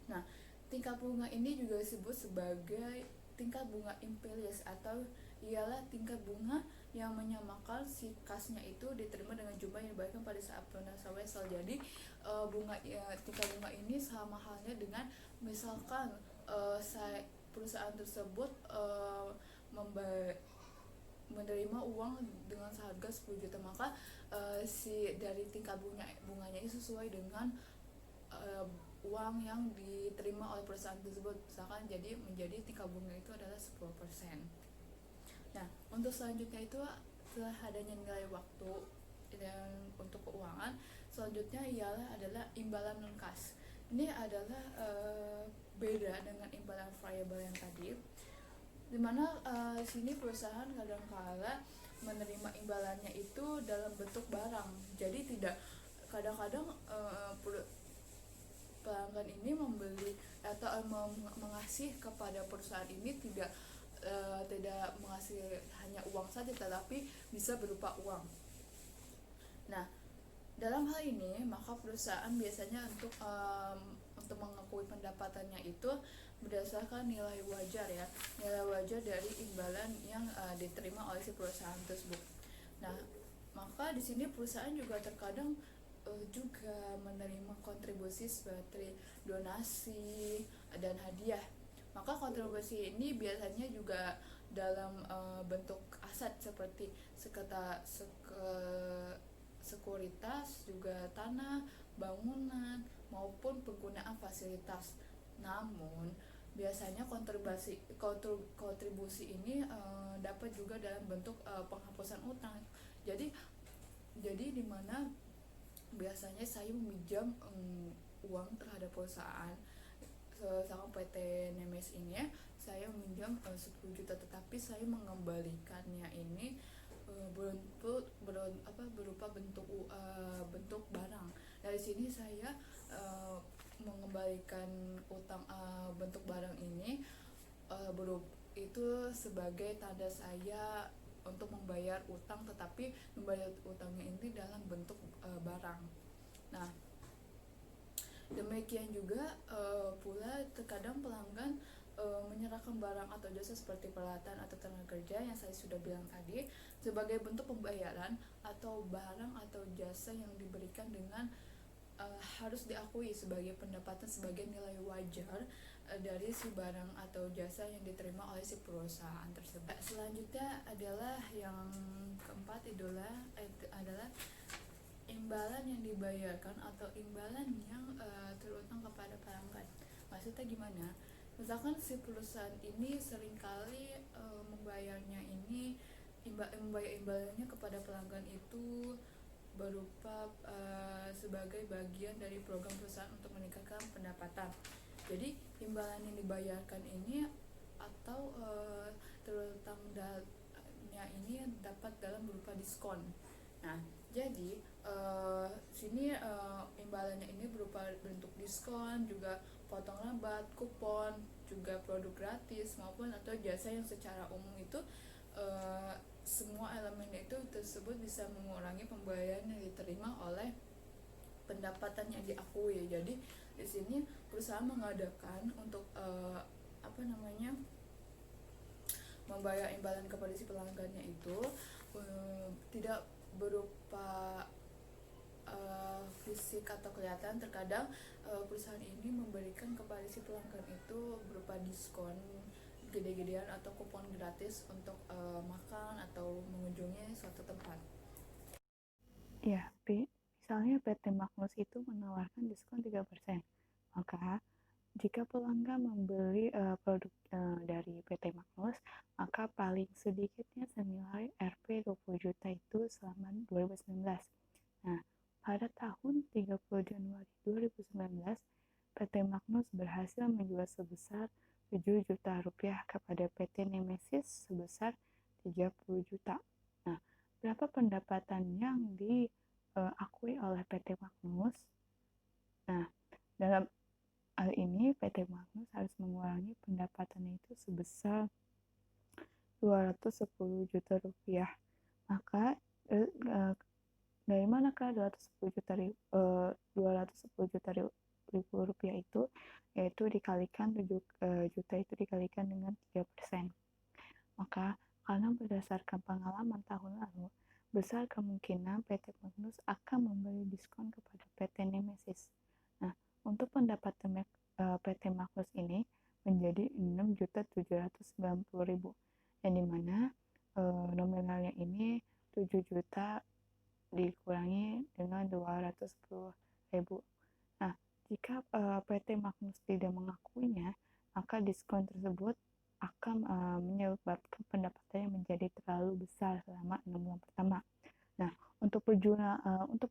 Nah, tingkat bunga ini juga disebut sebagai tingkat bunga imperius, atau ialah tingkat bunga yang menyamakan si kasnya itu diterima dengan jumlah yang dibayarkan pada saat pelunasan wesel. Jadi tingkat bunga ini sama halnya dengan misalkan perusahaan tersebut menerima uang dengan seharga 10 juta, maka si dari tingkat bunganya ini sesuai dengan uang yang diterima oleh perusahaan tersebut, misalkan jadi menjadi tingkat bunga itu adalah 10%. Nah, untuk selanjutnya itu setelah adanya nilai waktu dan untuk keuangan, selanjutnya adalah imbalan non kas. Ini adalah beda dengan imbalan variabel yang tadi, dimana sini perusahaan kadang-kala menerima imbalannya itu dalam bentuk barang. Jadi tidak kadang-kadang pelanggan ini membeli atau mengasih kepada perusahaan ini tidak mengasih hanya uang saja, tetapi bisa berupa uang. Nah, dalam hal ini maka perusahaan biasanya untuk mengakui pendapatannya itu berdasarkan nilai wajar nilai wajar dari imbalan yang diterima oleh si perusahaan tersebut. Nah, maka di sini perusahaan juga terkadang juga menerima kontribusi seperti donasi dan hadiah. Maka kontribusi ini biasanya juga dalam bentuk aset seperti sekuritas, juga tanah, bangunan, maupun penggunaan fasilitas. Namun biasanya kontribusi ini dapat juga dalam bentuk penghapusan utang. Jadi di mana biasanya saya meminjam uang terhadap perusahaan, sama PT Nemes ini saya meminjam 10 juta, tetapi saya mengembalikannya ini berupa bentuk barang. Dari sini saya mengembalikan utang bentuk barang ini itu sebagai tanda saya untuk membayar utang, tetapi membayar utangnya ini dalam bentuk barang. Nah, demikian juga pula terkadang pelanggan menyerahkan barang atau jasa seperti peralatan atau tenaga kerja yang saya sudah bilang tadi sebagai bentuk pembayaran atau barang atau jasa yang diberikan dengan harus diakui sebagai pendapatan sebagai nilai wajar dari si barang atau jasa yang diterima oleh si perusahaan tersebut. Selanjutnya adalah yang keempat adalah imbalan yang dibayarkan atau imbalan yang terutang kepada pelanggan. Maksudnya gimana? Misalkan si perusahaan ini seringkali membayarnya ini membayar imbalannya kepada pelanggan itu berupa sebagai bagian dari program perusahaan untuk meningkatkan pendapatan. Jadi imbalan yang dibayarkan ini atau terutangnya ini dapat dalam berupa diskon. Nah, jadi sini imbalannya ini berupa bentuk diskon, juga potong rabat, kupon, juga produk gratis maupun atau jasa yang secara umum itu semua elemen itu tersebut bisa mengurangi pembayaran yang diterima oleh pendapatan yang diakui. Jadi di sini perusahaan mengadakan untuk membayar imbalan kepada si pelanggannya itu tidak berupa fisik atau kelihatan. Terkadang perusahaan ini memberikan kepada si pelanggan itu berupa diskon gede-gedean atau kupon gratis untuk makan atau mengunjungi suatu tempat. Ya, misalnya PT Magnus itu menawarkan diskon 3%. Maka jika pelanggan membeli produk dari PT Magnus, maka paling sedikitnya senilai Rp 20 juta itu selama 2019. Nah, pada tahun 30 Januari 2019, PT Magnus berhasil menjual sebesar 7 juta rupiah kepada PT Nemesis sebesar 30 juta. Nah, berapa pendapatan yang diakui oleh PT Magnus? Nah, dalam hal ini PT Magnus harus mengurangi pendapatannya itu sebesar 210 juta rupiah. Maka dari manakah 210 juta rupiah itu? Yaitu dikalikan 7 juta itu dikalikan dengan 3%. Maka karena berdasarkan pengalaman tahun lalu, besar kemungkinan PT Magnus akan memberi diskon kepada PT Nemesis. Nah, untuk pendapatan PT Magnus ini menjadi 6.790.000, yang dimana nominalnya ini 7 juta dikurangi dengan 210.000. Nah, jika PT Magnus tidak mengakuinya, maka diskon tersebut akan menyebabkan pendapatannya menjadi terlalu besar selama 6 bulan pertama. Nah, untuk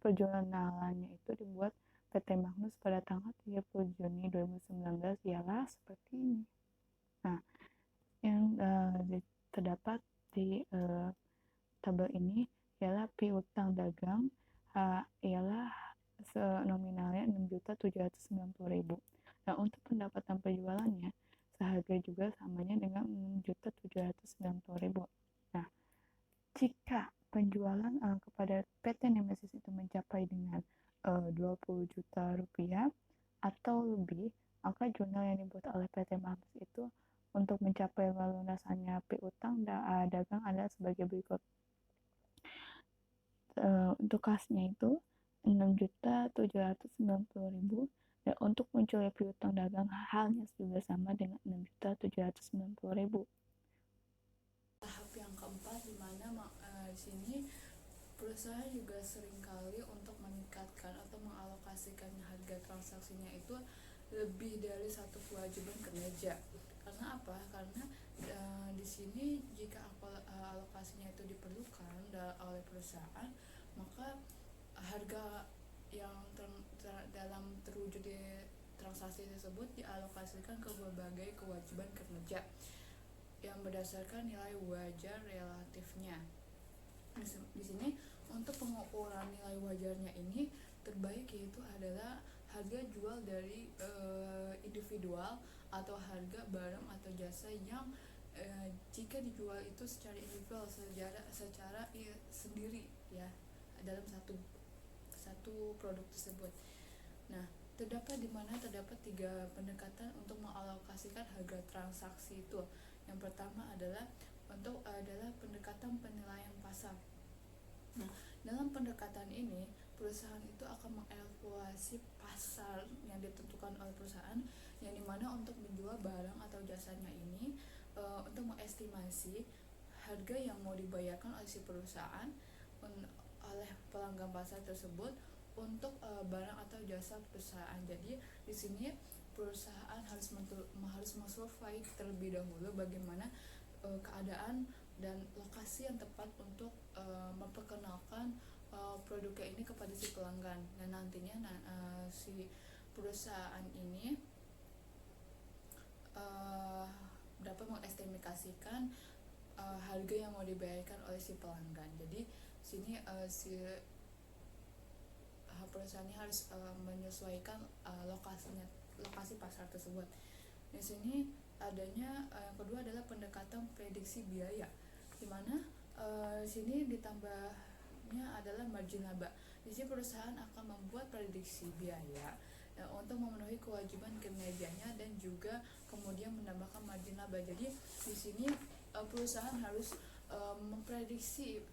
perjualannya itu dibuat PT Magnus pada tanggal 30 Juni 2019 ialah seperti ini. Nah, yang terdapat di tabel ini ialah piutang dagang ialah nominalnya 6.790.000. Nah, untuk pendapatan penjualannya seharga juga samanya dengan 6.790.000. Nah, jika penjualan kepada PT Nemesis itu mencapai dengan 20 juta rupiah atau lebih, maka jurnal yang dibuat oleh PT Magnus itu untuk mencapai pelunasannya piutang dagang adalah sebagai berikut. Untuk kasnya itu 6.790.000, dan untuk munculnya piutang dagang halnya juga sama dengan 6.790.000. Tahap yang keempat, di mana di sini perusahaan juga seringkali untuk meningkatkan atau mengalokasikan harga transaksinya itu lebih dari satu kewajiban kinerja. Karena apa? Karena di sini jika alokasinya itu diperlukan oleh perusahaan, maka harga yang dalam terwujud di transaksi tersebut dialokasikan ke berbagai kewajiban kinerja yang berdasarkan nilai wajar relatifnya. Di sini untuk pengukuran nilai wajarnya ini terbaik yaitu adalah harga jual dari individual atau harga barang atau jasa yang jika dijual itu secara individual, secara sendiri ya, dalam satu produk tersebut. Nah, terdapat 3 pendekatan untuk mengalokasikan harga transaksi itu. Yang pertama adalah pendekatan penilaian pasar. Nah, dalam pendekatan ini perusahaan itu akan mengevaluasi pasar yang ditentukan oleh perusahaan, yang dimana untuk menjual barang atau jasanya ini untuk mengestimasi harga yang mau dibayarkan oleh si perusahaan oleh pelanggan pasar tersebut untuk barang atau jasa perusahaan. Jadi di sini perusahaan harus mensurvei terlebih dahulu bagaimana keadaan dan lokasi yang tepat untuk memperkenalkan produknya ini kepada si pelanggan. Dan nantinya si perusahaan ini dapat mengestimasikan harga yang mau dibayarkan oleh si pelanggan. Jadi sini perusahaannya harus menyesuaikan lokasi pasar tersebut. Di sini adanya yang kedua adalah pendekatan prediksi biaya, di mana Di sini ditambahnya adalah margin laba. Di sini perusahaan akan membuat prediksi biaya untuk memenuhi kewajiban kinerjanya dan juga kemudian menambahkan margin laba. Jadi di sini perusahaan harus memprediksi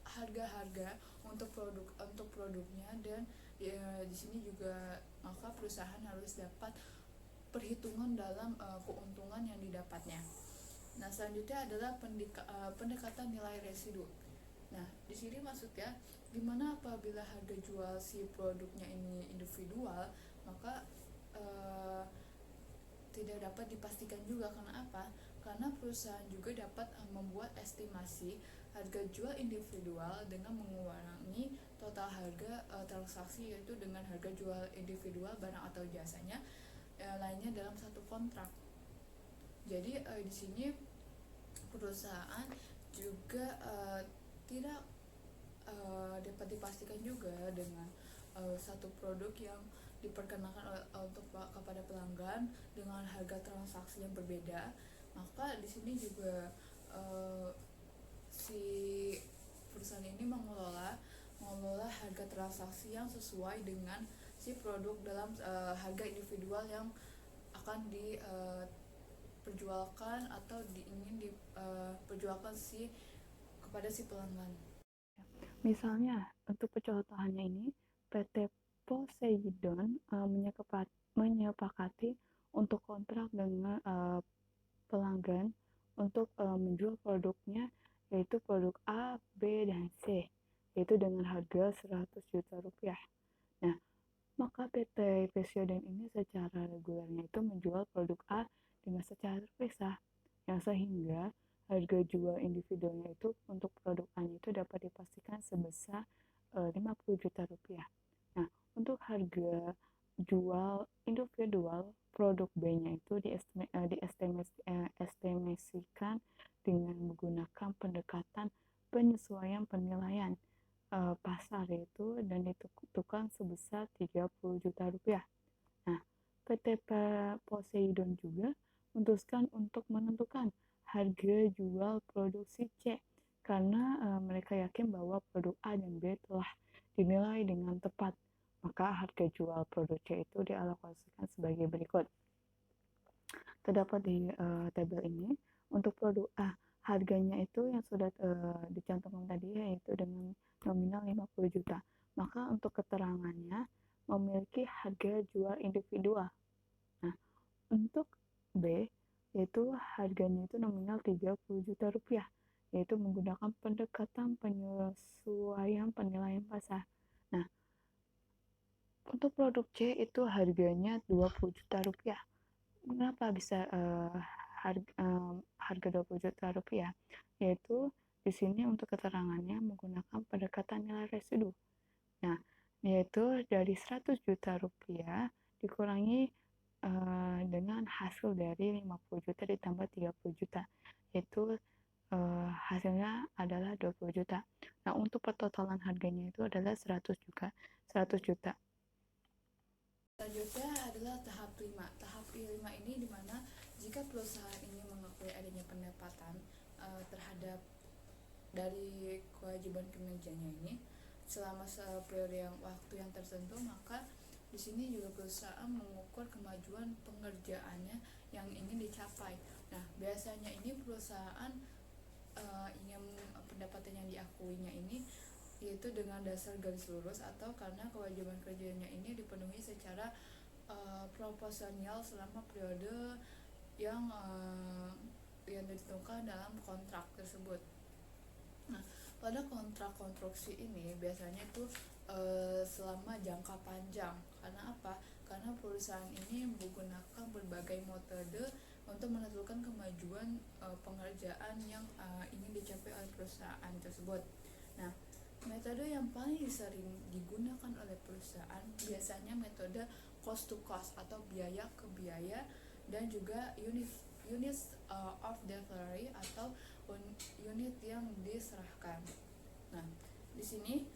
harga-harga untuk produknya, dan di sini juga maka perusahaan harus dapat perhitungan dalam keuntungan yang didapatnya. Nah, selanjutnya adalah pendekatan nilai residu. Nah, di sini maksudnya gimana apabila harga jual si produknya ini individual, maka tidak dapat dipastikan juga. Karena apa? Karena perusahaan juga dapat membuat estimasi harga jual individual dengan mengurangi total harga transaksi, yaitu dengan harga jual individual barang atau jasanya lainnya dalam satu kontrak. Jadi di sini perusahaan juga tidak dapat dipastikan juga dengan satu produk yang diperkenalkan untuk kepada pelanggan dengan harga transaksi yang berbeda. Maka di sini juga si perusahaan ini mengelola harga transaksi yang sesuai dengan si produk dalam harga individual yang akan diperjualkan atau ingin diperjualkan kepada si pelanggan. Misalnya, untuk percontohannya ini, PT Poseidon menyepakati untuk kontrak dengan pelanggan untuk menjual produknya, yaitu produk A, B, dan C, yaitu dengan harga 100 juta rupiah. Nah, maka PT Poseidon ini secara regulernya itu menjual produk A dengan secara terpisah, yang sehingga harga jual individualnya itu untuk produk A itu dapat dipastikan sebesar 50 juta rupiah. Nah, untuk harga jual individual produk B-nya itu diestimasikan dengan menggunakan pendekatan penyesuaian penilaian pasar itu, dan ditentukan sebesar 30 juta rupiah. Nah, PT Poseidon juga memutuskan untuk menentukan harga jual produksi C karena mereka yakin bahwa produk A dan B telah dinilai dengan tepat. Maka harga jual produk C itu dialokasikan sebagai berikut. Terdapat di tabel ini. Untuk produk A, harganya itu yang sudah dicantumkan tadi, yaitu dengan nominal 50 juta. Maka untuk keterangannya memiliki harga jual individual. Nah, untuk B, yaitu harganya itu nominal 30 juta rupiah, yaitu menggunakan pendekatan penyesuaian penilaian pasar. Nah, untuk produk C itu harganya 20 juta rupiah. Mengapa bisa harga 20 juta rupiah? Yaitu di sini untuk keterangannya menggunakan pendekatan nilai residu. Nah, yaitu dari 100 juta rupiah dikurangi dengan hasil dari 50 juta ditambah 30 juta, yaitu hasilnya adalah 20 juta. Nah, untuk pertotalan harganya itu adalah 100 juta. Selanjutnya adalah tahap 5. Tahap 5 ini dimana jika perusahaan ini mengakui adanya pendapatan terhadap dari kewajiban kinerjanya ini selama periode waktu yang tertentu, maka di sini juga perusahaan mengukur kemajuan pengerjaannya yang ingin dicapai. Nah, biasanya ini perusahaan ingin pendapatan yang diakuinya ini yaitu dengan dasar garis lurus atau karena kewajiban kerjanya ini dipenuhi secara proporsional selama periode yang ditentukan dalam kontrak tersebut. Nah, pada kontrak konstruksi ini biasanya itu selama jangka panjang. Karena apa? Karena perusahaan ini menggunakan berbagai metode untuk menentukan kemajuan pengerjaan yang ingin dicapai oleh perusahaan tersebut. Nah, metode yang paling sering digunakan oleh perusahaan biasanya metode cost to cost atau biaya ke biaya, dan juga units of delivery atau unit yang diserahkan. Nah, di sini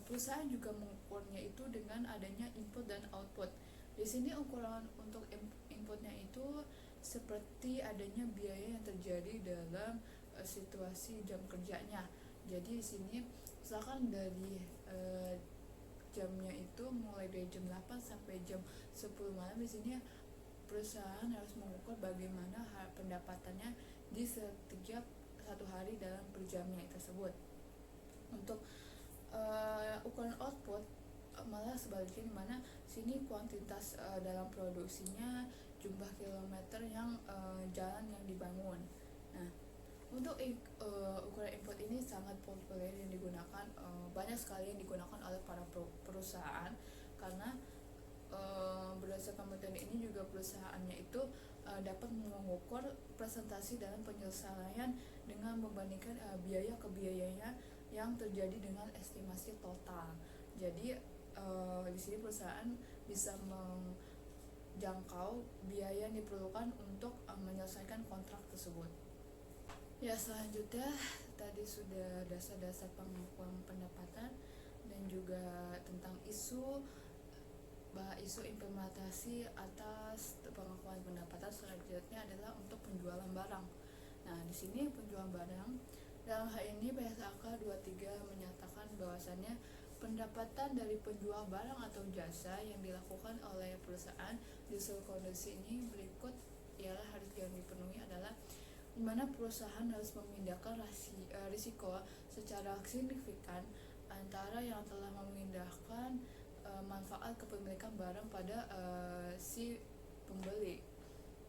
perusahaan juga mengukurnya itu dengan adanya input dan output. Di sini ukuran untuk inputnya itu seperti adanya biaya yang terjadi dalam situasi jam kerjanya. Jadi di sini misalkan dari jamnya itu mulai dari jam 8 sampai jam 10 malam, di sini perusahaan harus mengukur bagaimana pendapatannya di setiap satu hari dalam per jamnya tersebut. Untuk ukuran output malah sebaliknya, dimana sini kuantitas dalam produksinya, jumlah kilometer yang jalan yang dibangun. Nah, untuk ukuran input ini sangat populer yang digunakan, banyak sekali yang digunakan oleh para perusahaan, karena berdasarkan metode ini juga perusahaannya itu dapat mengukur presentasi dalam penyelesaian dengan membandingkan biaya ke biayanya yang terjadi dengan estimasi total. Jadi di sini perusahaan bisa menjangkau biaya yang diperlukan untuk menyelesaikan kontrak tersebut. Ya, selanjutnya tadi sudah dasar-dasar pengakuan pendapatan dan juga tentang isu implementasi atas pengakuan pendapatan. Selanjutnya adalah untuk penjualan barang. Nah, di sini penjualan barang, dalam hal ini BSAK 23 menyatakan bahwasannya pendapatan dari penjual barang atau jasa yang dilakukan oleh perusahaan di seluruh kondisi ini berikut ialah harus yang dipenuhi adalah di mana perusahaan harus memindahkan risiko secara signifikan antara yang telah memindahkan manfaat kepemilikan barang pada si pembeli.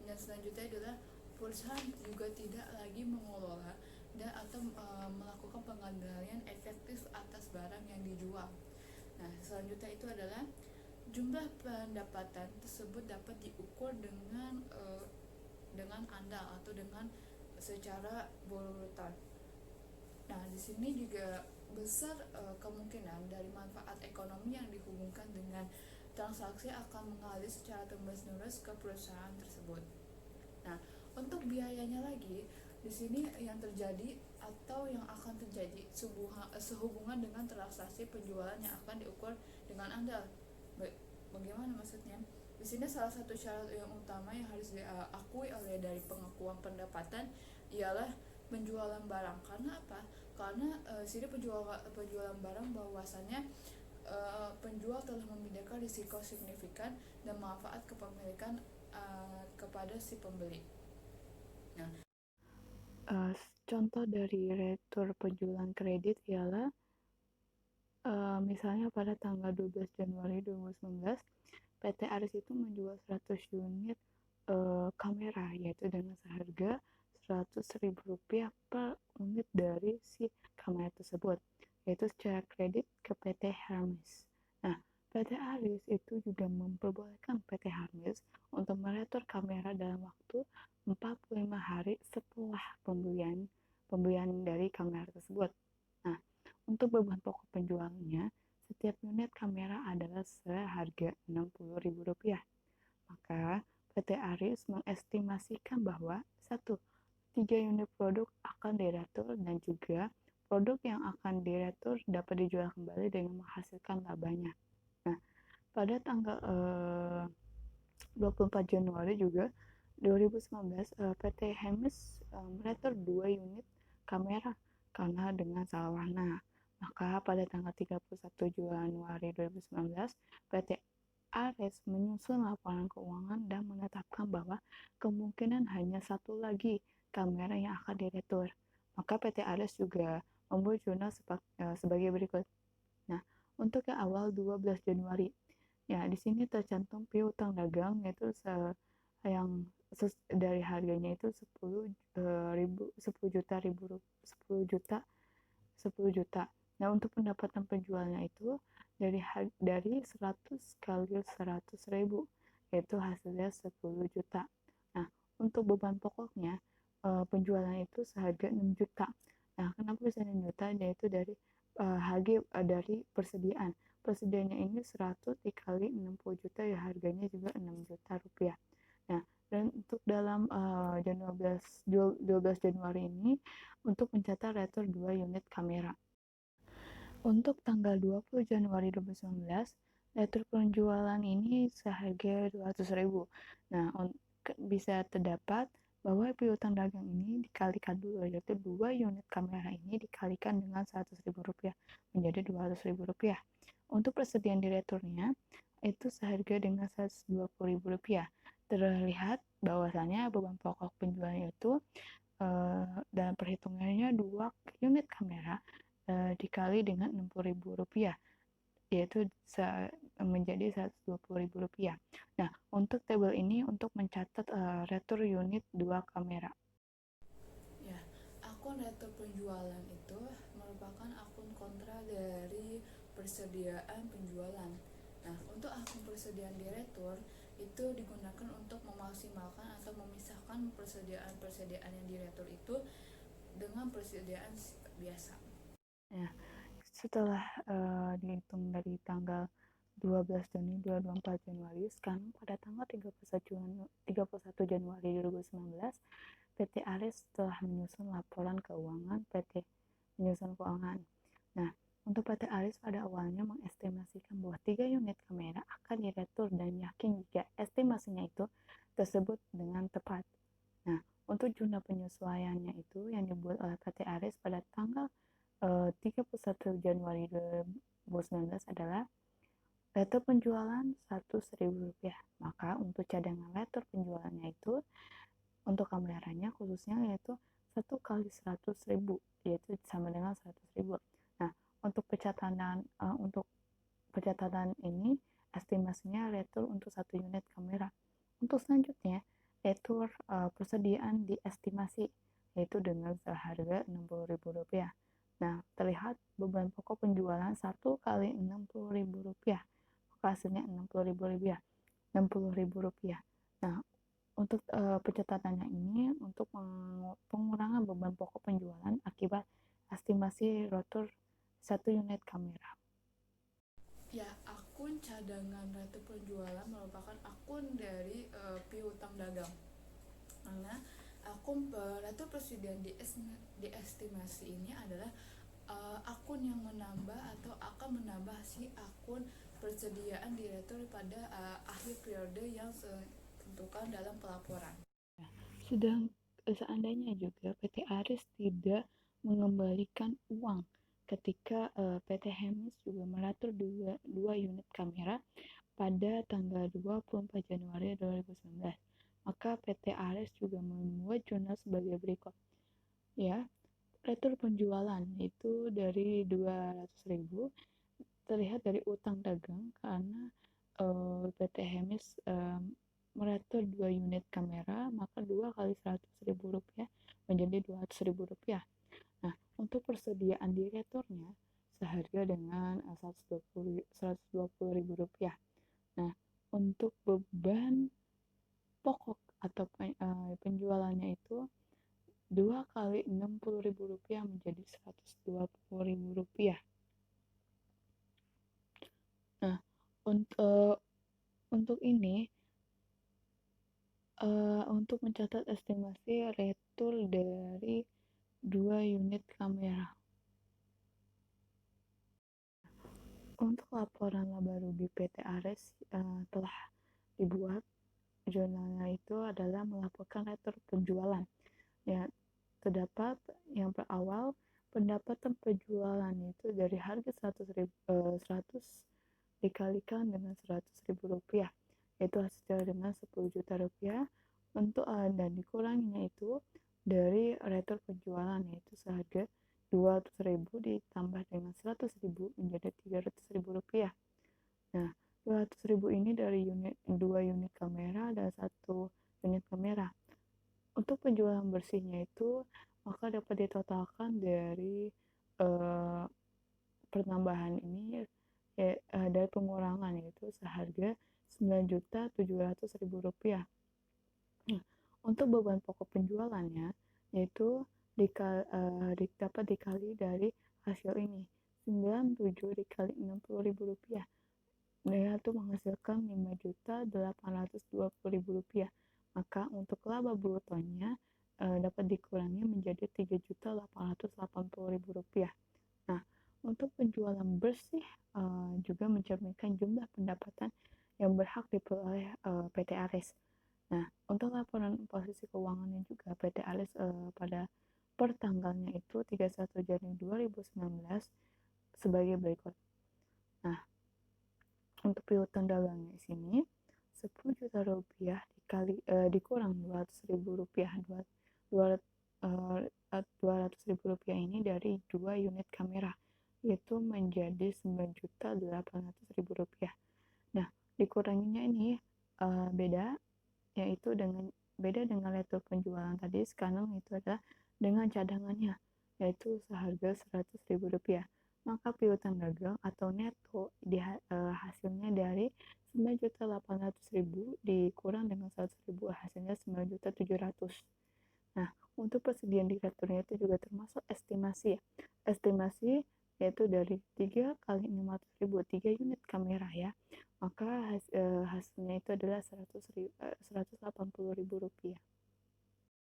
Dan selanjutnya adalah perusahaan juga tidak lagi mengelola dan atau melakukan pengendalian efektif atas barang yang dijual. Nah, selanjutnya itu adalah jumlah pendapatan tersebut dapat diukur dengan andal atau dengan secara berurutan. Nah, di sini juga besar kemungkinan dari manfaat ekonomi yang dihubungkan dengan transaksi akan mengalir secara terus-menerus ke perusahaan tersebut. Nah, untuk biayanya lagi, di sini yang terjadi atau yang akan terjadi sehubungan dengan transaksi penjualan yang akan diukur dengan andal. Bagaimana maksudnya? Di sini salah satu syarat yang utama yang harus diakui oleh dari pengakuan pendapatan ialah penjualan barang. Karena apa? Karena sini penjualan barang bahwasannya penjual telah memindahkan risiko signifikan dan manfaat kepemilikan kepada si pembeli. Nah, contoh dari retur penjualan kredit ialah misalnya pada tanggal 12 Januari 2019 PT Aris itu menjual 100 unit kamera, yaitu dengan seharga Rp100.000 per unit dari si kamera tersebut, yaitu secara kredit ke PT Hermes. Nah, PT Aris itu juga memperbolehkan PT Hermes untuk meretur kamera dalam waktu 45 hari setelah pembelian dari kamera tersebut. Nah, untuk beban pokok penjualnya, setiap unit kamera adalah seharga Rp60.000. Maka PT Aris mengestimasikan bahwa 1. 3 unit produk akan diretur dan juga produk yang akan diretur dapat dijual kembali dengan menghasilkan labanya. Nah, pada tanggal 24 Januari juga 2019 PT Hermes meretur 2 unit kamera karena dengan salah warna. Maka pada tanggal 31 Januari 2019 PT Aris menyusun laporan keuangan dan menetapkan bahwa kemungkinan hanya satu lagi kamera yang akan diretur. Maka PT Aris juga membuat jurnal sebagai berikut. Nah, untuk yang awal 12 Januari, ya di sini tercantum piutang dagang yaitu yang dari harganya itu 10 juta. Nah, untuk pendapatan penjualnya itu dari 100 kali 100.000, yaitu hasilnya 10 juta. Nah, untuk beban pokoknya penjualan itu seharga 6 juta. Nah, kenapa bisa 6 juta? Yaitu dari harga dari persediaan. Persediaannya ini 100 dikali 60 juta, ya harganya juga 6 juta rupiah. Nah, dan untuk dalam 12 Januari ini untuk mencatat retur 2 unit kamera. Untuk tanggal 20 Januari 2019, retur penjualan ini seharga 200.000. Nah, bisa terdapat bahwa piutang dagang ini dikalikan dulu, yaitu 2 unit kamera ini dikalikan dengan Rp100.000 menjadi Rp200.000. Untuk persediaan di returnya itu seharga dengan Rp120.000. Terlihat bahwasannya beban pokok penjualnya itu dalam perhitungannya 2 unit kamera dikali dengan Rp60.000, yaitu menjadi Rp120.000. Nah, untuk tabel ini untuk mencatat retur unit 2 kamera. Ya, akun retur penjualan itu merupakan akun kontra dari persediaan penjualan. Nah, untuk akun persediaan di retur itu digunakan untuk memaksimalkan atau memisahkan persediaan-persediaan yang di retur itu dengan persediaan biasa. Ya, setelah dihitung dari tanggal 12 Juni 24 Januari, sekarang pada tanggal 31 Januari 2019, PT Aris telah menyusun laporan keuangan keuangan. Nah, untuk PT Aris pada awalnya mengestimasikan bahwa 3 unit kamera akan diretur dan yakin jika estimasinya itu tersebut dengan tepat. Nah, untuk jumlah penyesuaiannya itu yang dibuat oleh PT Aris pada tanggal 31 Januari 2019 adalah letter penjualan Rp100.000. Maka untuk cadangan letter penjualannya itu untuk kameranya khususnya yaitu 1 kali 100.000, yaitu sama dengan 100.000. Nah, untuk pencatatan ini estimasinya retur untuk 1 unit kamera. Untuk selanjutnya retur persediaan diestimasi yaitu dengan seharga Rp60.000. Nah, terlihat beban pokok penjualan 1 kali Rp60.000, maka hasilnya Rp60.000. Nah, untuk pencatatannya ini untuk pengurangan beban pokok penjualan akibat estimasi rotor 1 unit kamera. Ya, akun cadangan retur penjualan merupakan akun dari piutang dagang. Karena akun retur persediaan diestimasi ini adalah akun yang menambah atau akan menambah si akun persediaan di retur pada akhir periode yang ditentukan dalam pelaporan. Seandainya juga PT Aris tidak mengembalikan uang ketika PT Hemis juga meratur 2 unit kamera pada tanggal 24 Januari 2019, maka PT Aris juga membuat jurnal sebagai berikut. Ya, retur penjualan itu dari 200.000 terlihat dari utang dagang karena PT Hemis meratur 2 unit kamera, maka 2 kali Rp100.000 menjadi Rp200.000. Nah, untuk persediaan di returnya seharga dengan Rp120.000. Nah, untuk beban pokok atau penjualannya itu 2 kali Rp60.000 menjadi Rp120.000. Nah, untuk ini untuk mencatat estimasi retur dari 2 unit kamera. Untuk laporan laba rugi PT Aris telah dibuat. Jurnalnya itu adalah melaporkan retur penjualan. Ya, terdapat yang berawal pendapatan penjualan itu dari harga 100 dikalikan dengan Rp100.000, yaitu hasilnya dengan Rp10 juta untuk dan dikuranginya itu dari retur penjualan yaitu seharga Rp200.000 ditambah dengan Rp100.000 menjadi Rp300.000. Nah, Rp200.000 ini dari 2 unit kamera dan 1 unit kamera. Untuk penjualan bersihnya itu maka dapat ditotalkan dari penambahan ini dari pengurangan yaitu seharga Rp9.700.000. Nah, untuk beban pokok penjualannya yaitu dapat dikali dari hasil ini 97 dikali Rp60.000, itu menghasilkan Rp5.820.000. Maka untuk laba brutonya dapat dikurangi menjadi Rp3.880.000. Nah, untuk penjualan bersih juga mencerminkan jumlah pendapatan yang berhak diperoleh PT Aris. Nah, untuk laporan posisi keuangannya juga PT Alis pada per tanggalnya itu 31 Januari 2019 sebagai berikut. Nah, untuk piutang dagangnya di sini 10 juta rupiah dikurang 200.000 rupiah 200.000 rupiah ini dari 2 unit kamera, yaitu menjadi 9.800.000 rupiah. Nah, dikuranginya ini beda, yaitu beda dengan letter penjualan tadi. Sekarang itu adalah dengan cadangannya, yaitu seharga 100.000 rupiah. Maka piutang dagang atau neto hasilnya dari 9.800.000 dikurang dengan 100.000 hasilnya 9.700.000. Nah, untuk persediaan di returnya itu juga termasuk estimasi ya. Estimasi yaitu dari 3 kali 500.000, 3 unit kamera ya. Maka hasilnya itu adalah 180.000 rupiah.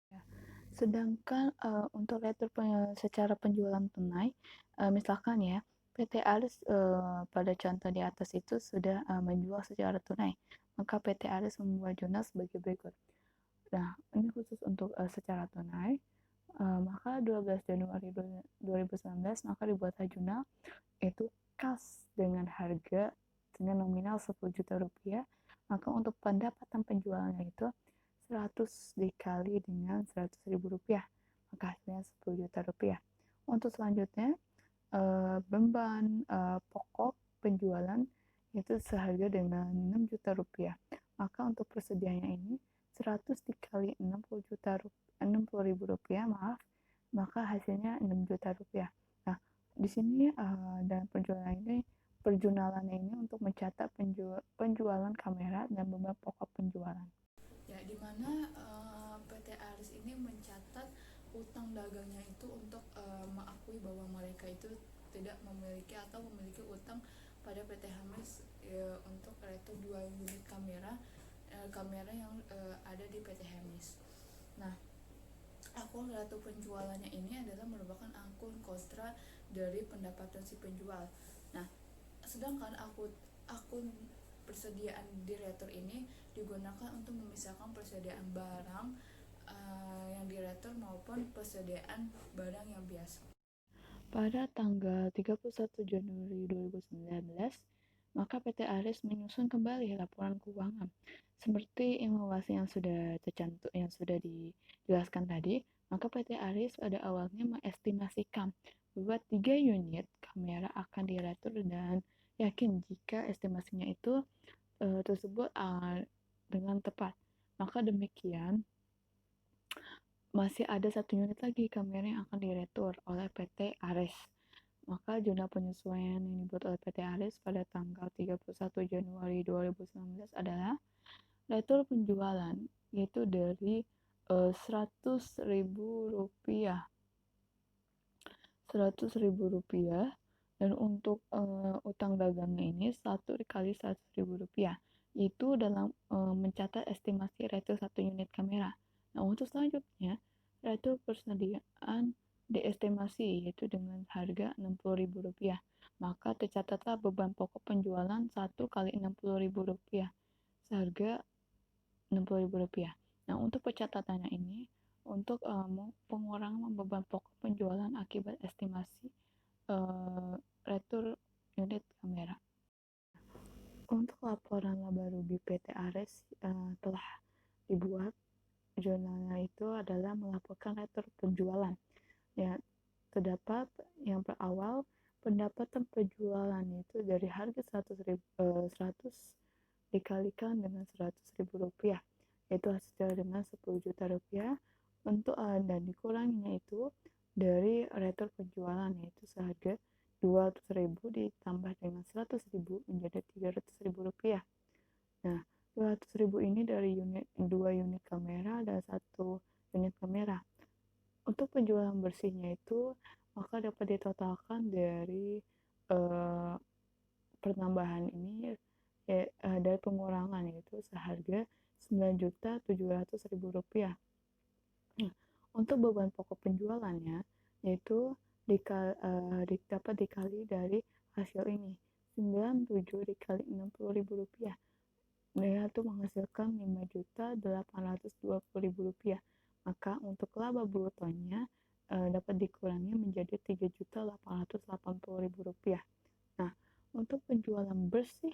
Ya. Sedangkan untuk letter secara penjualan tunai, misalkan ya, PT Alis pada contoh di atas itu sudah menjual secara tunai, maka PT Alis membuat jurnal sebagai berikut. Nah, ini khusus untuk secara tunai. Maka 12 Januari 2019 maka dibuatlah jurnal itu kas dengan harga dengan nominal 10 juta rupiah. Maka untuk pendapatan penjualannya itu 100 dikali dengan 100.000 rupiah, maka hasilnya 10 juta rupiah. Untuk selanjutnya beban pokok penjualan itu seharga dengan 6 juta rupiah. Maka untuk persediaannya ini 100 dikali 60.000 rupiah, maaf, maka hasilnya 6 juta rupiah. Nah, di sini dalam perjunalannya ini untuk mencatat penjualan kamera dan beban pokok penjualan. Ya, di mana PT Aris ini mencatat utang dagangnya itu untuk mengakui bahwa mereka itu tidak memiliki atau memiliki utang pada PT Hamis untuk itu 2 unit kamera yang ada di PT Hamis. Nah, akun ratu penjualannya ini adalah merupakan akun kostra dari pendapatan si penjual. Nah, sedangkan akun persediaan di retur ini digunakan untuk memisahkan persediaan barang yang di retur maupun persediaan barang yang biasa. Pada tanggal 31 Januari 2019, maka PT Aris menyusun kembali laporan keuangan. Seperti informasi yang sudah tercantum, yang sudah dijelaskan tadi, maka PT Aris pada awalnya mengestimasikan bahwa 3 unit kamera akan diretur dan yakin jika estimasinya itu tersebut dengan tepat. Maka demikian, masih ada 1 unit lagi kamera yang akan diretur oleh PT Aris. Maka jurnal penyesuaian yang dibuat oleh PT Aris pada tanggal 31 Januari 2019 adalah retur penjualan, yaitu dari 100.000 rupiah. 100.000 rupiah, dan untuk utang dagangnya ini 1 dikali 100.000 rupiah, itu dalam mencatat estimasi retur 1 unit kamera. Nah, untuk selanjutnya retur persediaan diestimasi, yaitu dengan harga 60.000 rupiah, maka tercatatlah beban pokok penjualan 1 kali 60.000 rupiah seharga 60.000 rupiah. Nah, untuk pencatatannya ini untuk pengurangan beban pokok penjualan akibat estimasi retur unit kamera. Untuk laporan laba rugi PT Aris telah dibuat. Jurnalnya itu adalah melaporkan retur penjualan. Ya, terdapat yang berawal pendapatan penjualan itu dari harga 100 dikalikan dengan 100.000 rupiah, yaitu hasilnya dengan 10 juta rupiah. Untuk dan dikuranginya itu dari retur penjualan, yaitu seharga 200.000 ditambah dengan 100.000 menjadi 300.000 rupiah. Nah, 200.000 ini dari 2 unit kamera dan 1 unit kamera. Untuk penjualan bersihnya itu maka dapat ditotalkan dari penambahan ini dari pengurangan, yaitu seharga 9.700.000 rupiah. Nah, untuk beban pokok penjualannya yaitu dapat dikali dari hasil ini, 97 dikali 60.000 rupiah. dia tuh menghasilkan Rp5.820.000. Maka untuk laba brutonya dapat dikurangi menjadi Rp3.880.000. Nah, untuk penjualan bersih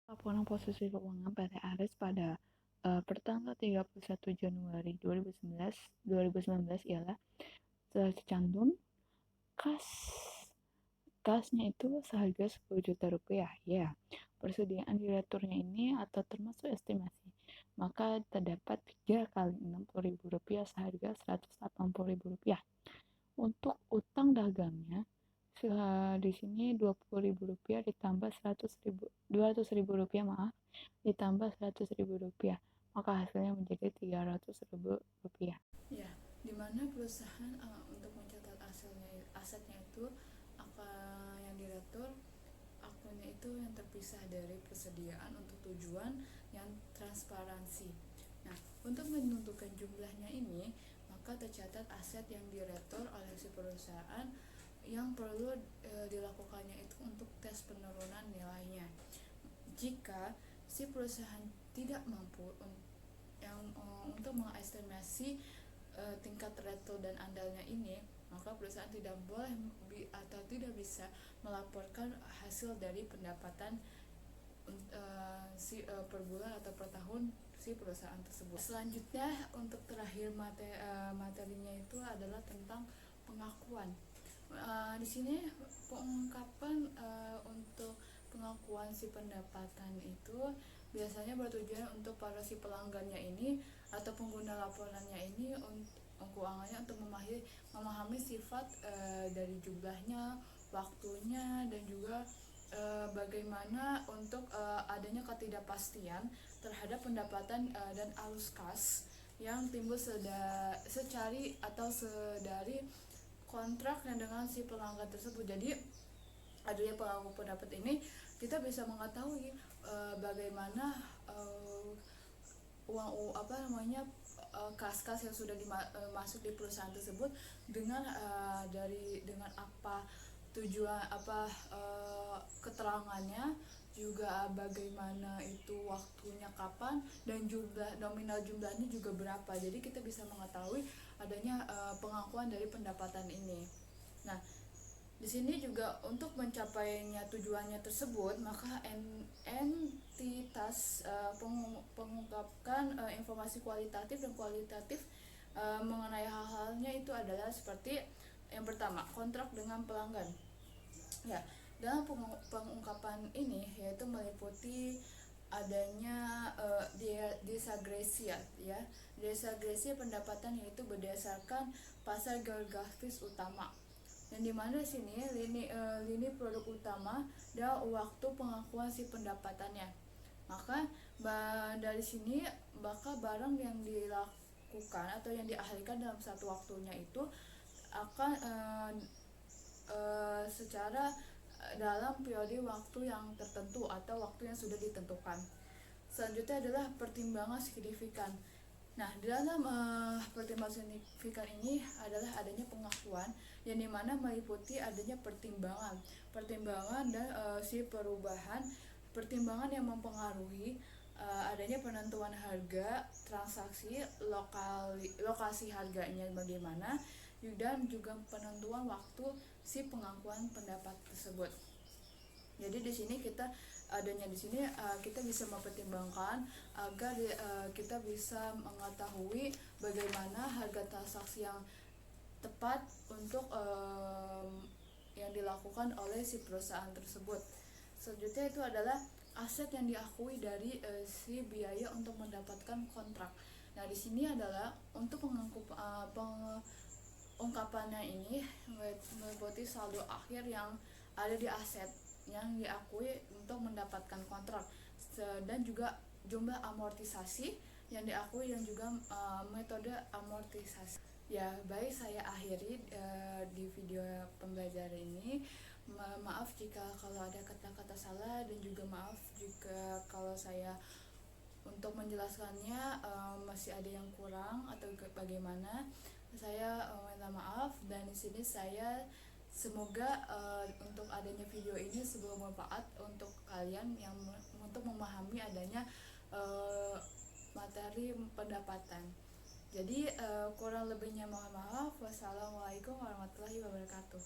laporan posisi keuangan PT Aris pada pertanggal 31 Januari 2019 ialah tercantum kasnya itu seharga Rp10 juta. Ya, persediaan direkturnya ini atau termasuk estimasi. Maka terdapat 3 kali Rp60.000 seharga Rp180.000. Untuk utang dagangnya di sini Rp20.000 ditambah Rp200.000 ditambah Rp100.000, maka hasilnya menjadi Rp300.000. Ya, dimana perusahaan untuk mencatat asetnya itu apa yang diretur akunnya itu yang terpisah dari persediaan untuk tujuan yang transparansi. Nah, untuk menentukan jumlahnya ini, maka tercatat aset yang diretur oleh si perusahaan yang perlu dilakukannya itu untuk tes penurunan nilainya. Jika si perusahaan tidak mampu untuk mengestimasi tingkat retur dan andalnya ini, maka perusahaan tidak boleh atau tidak bisa melaporkan hasil dari pendapatan per bulan atau per tahun si perusahaan tersebut. Selanjutnya untuk terakhir materinya itu adalah tentang pengakuan. Di sini pengungkapan untuk pengakuan si pendapatan itu biasanya bertujuan untuk para si pelanggannya ini atau pengguna laporannya ini keuangannya untuk memahami sifat dari jumlahnya, waktunya, dan juga bagaimana untuk adanya ketidakpastian terhadap pendapatan dan arus kas yang timbul secari atau sedari kontrak yang dengan si pelanggan tersebut. Jadi adanya pengakuan pendapat ini kita bisa mengetahui bagaimana kas-kas yang sudah masuk di perusahaan tersebut dengan apa tujuan keterangannya, juga bagaimana itu waktunya kapan, dan nominal jumlahnya juga berapa. Jadi kita bisa mengetahui adanya pengakuan dari pendapatan ini. Nah, di sini juga untuk mencapainya tujuannya tersebut, maka entitas pengungkapkan informasi kualitatif dan kualitatif mengenai hal-halnya itu adalah seperti yang pertama, kontrak dengan pelanggan. Ya, dalam pengungkapan ini yaitu meliputi adanya disagresi ya. Disagresi pendapatan yaitu berdasarkan pasar geografis utama. Dan di mana sini lini produk utama dan waktu pengakuan si pendapatannya. Maka dari sini maka barang yang dilakukan atau yang diahlikan dalam satu waktunya itu akan secara dalam periode waktu yang tertentu atau waktu yang sudah ditentukan. Selanjutnya adalah pertimbangan signifikan. Nah, dalam pertimbangan signifikan ini adalah adanya pengakuan yang dimana meliputi adanya pertimbangan dan si perubahan pertimbangan yang mempengaruhi adanya penentuan harga transaksi, lokasi harganya bagaimana, dan juga penentuan waktu si pengakuan pendapat tersebut. Jadi di sini kita bisa mempertimbangkan agar kita bisa mengetahui bagaimana harga transaksi yang tepat untuk yang dilakukan oleh si perusahaan tersebut. Selanjutnya itu adalah aset yang diakui dari si biaya untuk mendapatkan kontrak. Nah, di sini adalah untuk pengungkapannya ini meliputi saldo akhir yang ada di aset yang diakui untuk mendapatkan kontrak, dan juga jumlah amortisasi yang diakui dan juga metode amortisasi. Ya, baik, saya akhiri di video pembelajaran ini. Maaf jika kalau ada kata-kata salah, dan juga maaf jika kalau saya untuk menjelaskannya masih ada yang kurang atau bagaimana. Saya minta maaf, dan di sini saya Semoga untuk adanya video ini sebuah manfaat untuk kalian yang untuk memahami adanya materi pendapatan. Jadi kurang lebihnya mohon maaf. Wassalamualaikum warahmatullahi wabarakatuh.